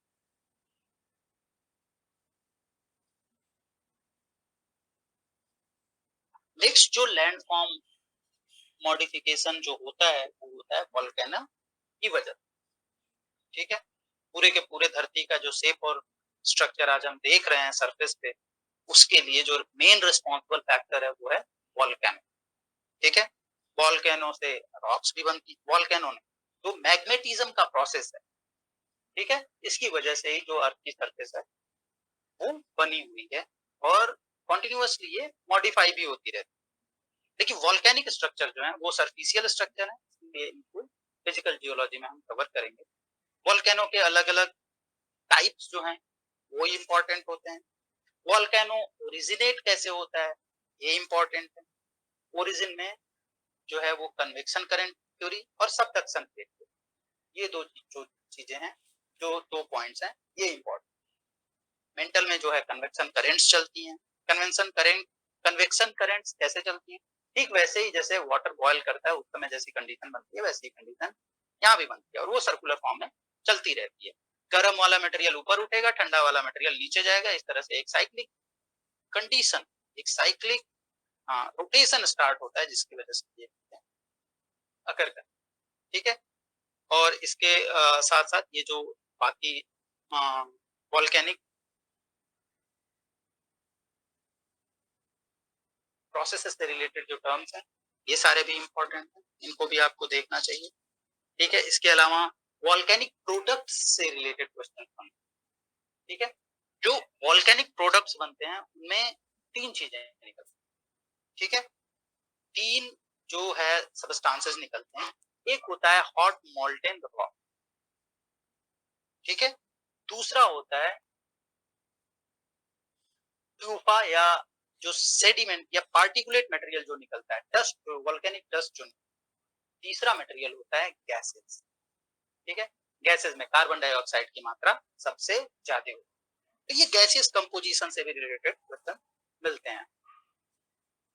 नेक्स्ट जो लैंडफॉर्म मॉडिफिकेशन जो होता है वो होता है वोल्केनो की वजह से, ठीक है। पूरे के पूरे धरती का जो शेप और स्ट्रक्चर आज हम देख रहे हैं सरफेस पे, उसके लिए जो मेन रिस्पॉन्सिबल फैक्टर है वो है वोल्केनो, ठीक है। वोल्केनो से रॉक्स भी बनती, वोल्केनो ने तो मैग्नेटिज्म का प्रोसेस है, ठीक है। इसकी वजह से ही जो अर्थ की सरफेस है वो बनी हुई है और कॉन्टिन्यूअसली ये मॉडिफाई भी होती रहती है। लेकिन वोल्केनिक स्ट्रक्चर जो है वो सरफेसियल स्ट्रक्चर है, इसलिए इनको फिजिकल जियोलॉजी में हम कवर करेंगे। वोल्केनो के अलग अलग टाइप्स जो हैं वो इंपॉर्टेंट होते हैं। वोल्केनो ओरिजिनेट कैसे होता है ये इंपॉर्टेंट है। ओरिजिन में जो है वो कन्वेक्शन करंट थ्योरी और सबडक्शन थ्योरी, ये दो जो चीजें हैं, जो दो पॉइंट्स हैं, ये इंपॉर्टेंट। मेंटल में जो है कन्वेक्शन करेंट्स चलती हैं। कन्वेक्शन करेंट्स कैसे चलती हैं? ठीक वैसे ही जैसे वाटर बॉयल करता है उस समय जैसी कंडीशन बनती है वैसी कंडीशन यहाँ भी बनती है और वो सर्कुलर फॉर्म में चलती रहती है। गर्म वाला मटेरियल ऊपर उठेगा, ठंडा वाला मटेरियल नीचे जाएगा, इस तरह से एक साइक्लिक कंडीशन, एक साइक्लिक रोटेशन स्टार्ट होता है जिसकी वजह से ये अकर कर, ठीक है। और इसके साथ साथ ये जो बाकी वॉल्केनिक प्रोसेस से रिलेटेड जो टर्म्स हैं ये सारे भी इंपॉर्टेंट हैं, इनको भी आपको देखना चाहिए, ठीक है। इसके अलावा वॉल्केनिक प्रोडक्ट्स से रिलेटेड क्वेश्चन, ठीक है। जो वॉल्केनिक प्रोडक्ट्स बनते हैं उनमें तीन चीजें निकलती हैं, ठीक है। तीन जो है सबस्टांसेस निकलते हैं। एक होता है हॉट मोल्टेन रॉक, ठीक है। दूसरा होता है ट्यूफा या जो सेडिमेंट या पार्टिकुलेट मटेरियल जो निकलता है, डस्ट, वोल्केनिक डस्ट जो। तीसरा मटेरियल होता है गैसेस, ठीक है। गैसेस में कार्बन डाइऑक्साइड की मात्रा सबसे ज्यादा होती है, तो ये गैसियस कंपोजिशन से भी रिलेटेड क्वेश्चन मिलते हैं,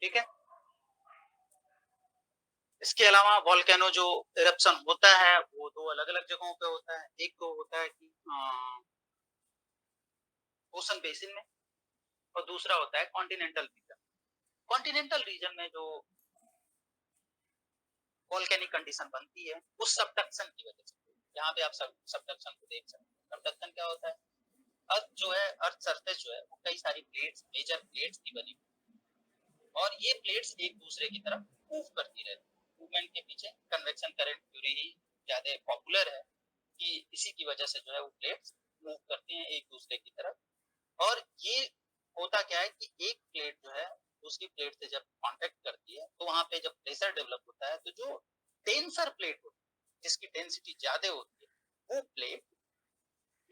ठीक है। इसके अलावा वोल्केनो जो इरप्शन होता है वो दो अलग अलग जगहों पे होता है। एक तो होता है कि ओशन बेसिन में और दूसरा होता है कॉन्टिनेंटल रीजन। कॉन्टिनेंटल रीजन में जो वोल्केनिक कंडीशन बनती है उस सबडक्शन की वजह से, यहाँ पे आप सबडक्शन को देख सकते हैं। सबडक्शन क्या होता है? अर्थ जो है, अर्थ सरफेस जो है वो कई सारी प्लेट्स, मेजर प्लेट्स की बनी और ये प्लेट्स एक दूसरे की तरफ मूव करती रहती है। मूवमेंट के पीछे कन्वेक्शन करंट थ्योरी ही ज्यादा पॉपुलर है कि इसी की वजह से जो है वो प्लेट्स मूव करती हैं एक दूसरे की तरफ। और ये होता क्या है कि एक प्लेट जो है दूसरी प्लेट से जब कांटेक्ट करती है तो वहां पे जब प्रेशर डेवलप होता है तो जो टेंसर प्लेट होती है जिसकी डेंसिटी ज्यादा होती है वो प्लेट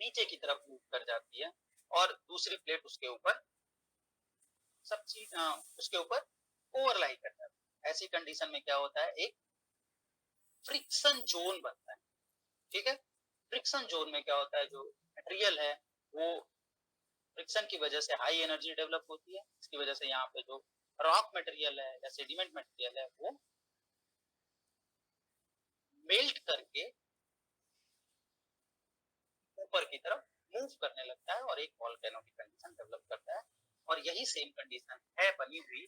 नीचे की तरफ मूव कर जाती है और दूसरी प्लेट उसके ऊपर सब चीज उसके ऊपर ओवरलाई कर जाती है। ऐसी कंडीशन में क्या होता है? एक फ्रिक्शन जोन बनता है, ठीक है। फ्रिक्शन जोन में क्या होता है? जो मटेरियल है वो फ्रिक्शन की वजह से हाई एनर्जी डेवलप होती है। इसकी वजह से यहाँ पे जो रॉक मटेरियल है या सेडिमेंट मटेरियल है वो मेल्ट करके ऊपर की तरफ मूव करने लगता है और एक वोल्केनो की कंडीशन डेवलप करता है। और यही सेम कंडीशन है बनी हुई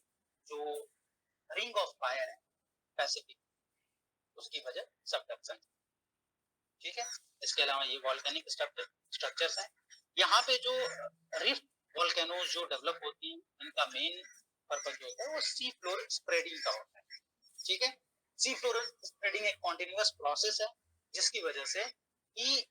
जो रिंग ऑफ फायर है पैसिफिक, उसकी वजह सबडक्शन, ठीक है। इसके अलावा ये वोल्केनिक स्ट्रक्चर्स हैं। यहाँ पे जो रिफ्ट वोल्केनोज जो डेवलप होती हैं इनका मेन पर्पज जो होता है वो सी फ्लोर स्प्रेडिंग का होता है, ठीक है। सी फ्लोर स्प्रेडिंग एक कॉन्टिन्यूअस प्रोसेस है जिसकी वजह से कि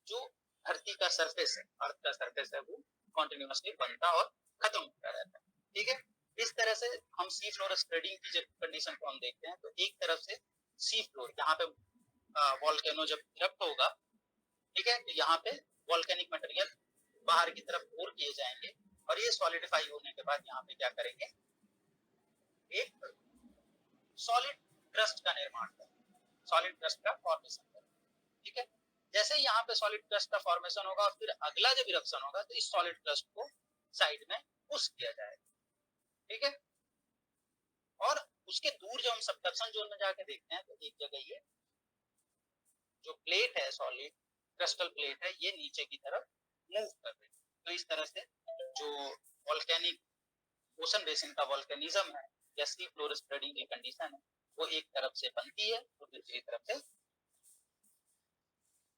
जो धरती का सरफेस है, अर्थ का सरफेस है, वो कॉन्टिन्यूअसली बनता और खत्म होता रहता है, ठीक है। इस तरह से हम सी फ्लोर स्प्रेडिंग की जब कंडीशन को हम देखते हैं तो एक तरफ से सी फ्लोर, यहाँ पे वोल्केनो जब इरप्ट होगा, ठीक है, तो यहाँ पे वोल्केनिक मटेरियल बाहर की तरफ पोर किए जाएंगे और ये सॉलिडिफाई होने के बाद यहाँ पे क्या करेंगे? एक सॉलिड क्रस्ट का निर्माण करेंगे, सॉलिड क्रस्ट का फॉर्मेशन करेंगे, ठीक है। जैसे ही यहाँ पे सॉलिड क्रस्ट का फॉर्मेशन होगा और फिर अगला जब इरप्शन होगा तो इस सॉलिड क्रस्ट को साइड में पुश किया जाएगा, ठीक है। और उसके दूर जब हम सबडक्शन जोन में जाके देखते हैं तो एक जगह ये जो प्लेट है, सॉलिड क्रिस्टल प्लेट है, ये नीचे की तरफ मूव कर रही है। तो इस तरह से जो वोल्केनिक ओशन बेसिन का वोल्केनिज्म है गैसीय फ्लोर स्प्रेडिंग की कंडीशन है वो एक तरफ से बनती है और दूसरी तरफ से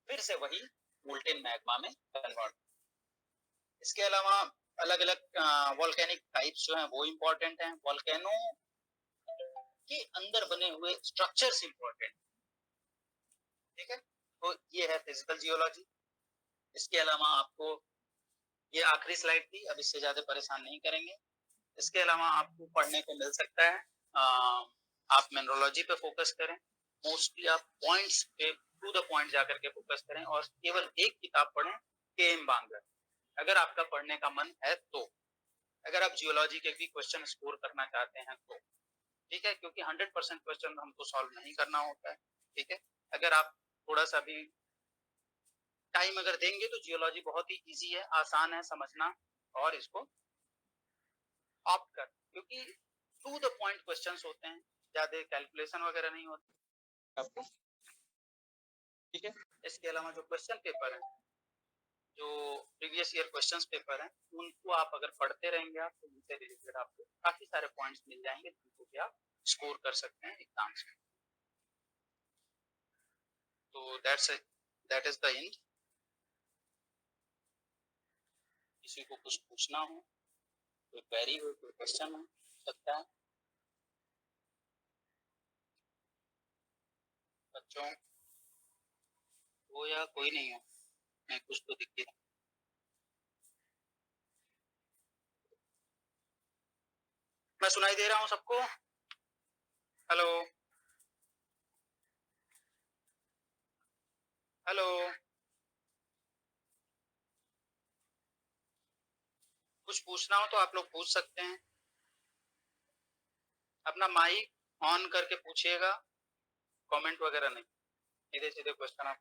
फिर से वही मोल्टेन मैग्मा में कन्वर्ट। इसके अलावा अलग अलग वोल्केनिक टाइप्स जो हैं वो इम्पोर्टेंट हैं। वोल्केनो के अंदर बने हुए स्ट्रक्चर्स इम्पोर्टेंट, ठीक है। तो ये है फिजिकल जियोलॉजी। इसके अलावा आपको ये आखिरी स्लाइड थी, अब इससे ज्यादा परेशान नहीं करेंगे। इसके अलावा आपको पढ़ने को मिल सकता है आप मिनरोलॉजी पे फोकस करें, मोस्टली आप पॉइंट्स पे टू द पॉइंट जाकर के फोकस करें और केवल एक किताब पढ़ें, के.एम. बांगर, अगर आपका पढ़ने का मन है तो। अगर आप जियोलॉजी के भी क्वेश्चन स्कोर करना चाहते हैं तो ठीक है, क्योंकि 100% क्वेश्चन हमको सॉल्व नहीं करना होता है, ठीक है। अगर आप थोड़ा सा भी टाइम अगर देंगे तो जियोलॉजी बहुत ही इजी है, आसान है समझना, और इसको ऑप्ट कर, क्योंकि टू द पॉइंट क्वेश्चंस होते हैं, ज्यादा कैलकुलेशन वगैरह नहीं होती आपको, ठीक है। इसके अलावा जो क्वेश्चन पेपर है, जो प्रीवियस ईयर क्वेश्चंस पेपर हैं, उनको आप अगर पढ़ते रहेंगे आप तो उनसे रिलेटेड आपको काफी सारे पॉइंट्स मिल जाएंगे जिनको कि आप स्कोर कर सकते हैं एग्जाम्स में। तो दैट इज द एंड। किसी को कुछ पूछना हो, कोई क्वेरी हो, कोई क्वेश्चन हो सकता है बच्चों हो या कोई नहीं हो, मैं कुछ तो दिख ही रहा। मैं सुनाई दे रहा हूँ सबको? हेलो हेलो, कुछ पूछना हो तो आप लोग पूछ सकते हैं, अपना माइक ऑन करके पूछिएगा, कमेंट वगैरह नहीं, सीधे सीधे क्वेश्चन आप।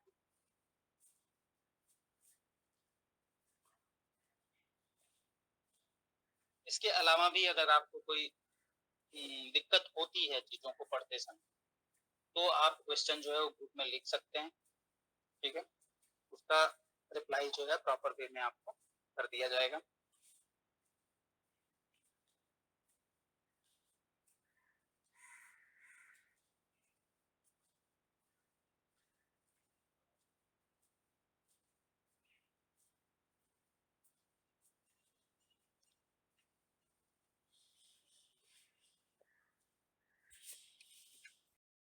इसके अलावा भी अगर आपको कोई दिक्कत होती है चीजों को पढ़ते समय, तो आप क्वेश्चन जो है वो ग्रुप में लिख सकते हैं, ठीक है। उसका रिप्लाई जो है प्रॉपर वे में आपको कर दिया जाएगा।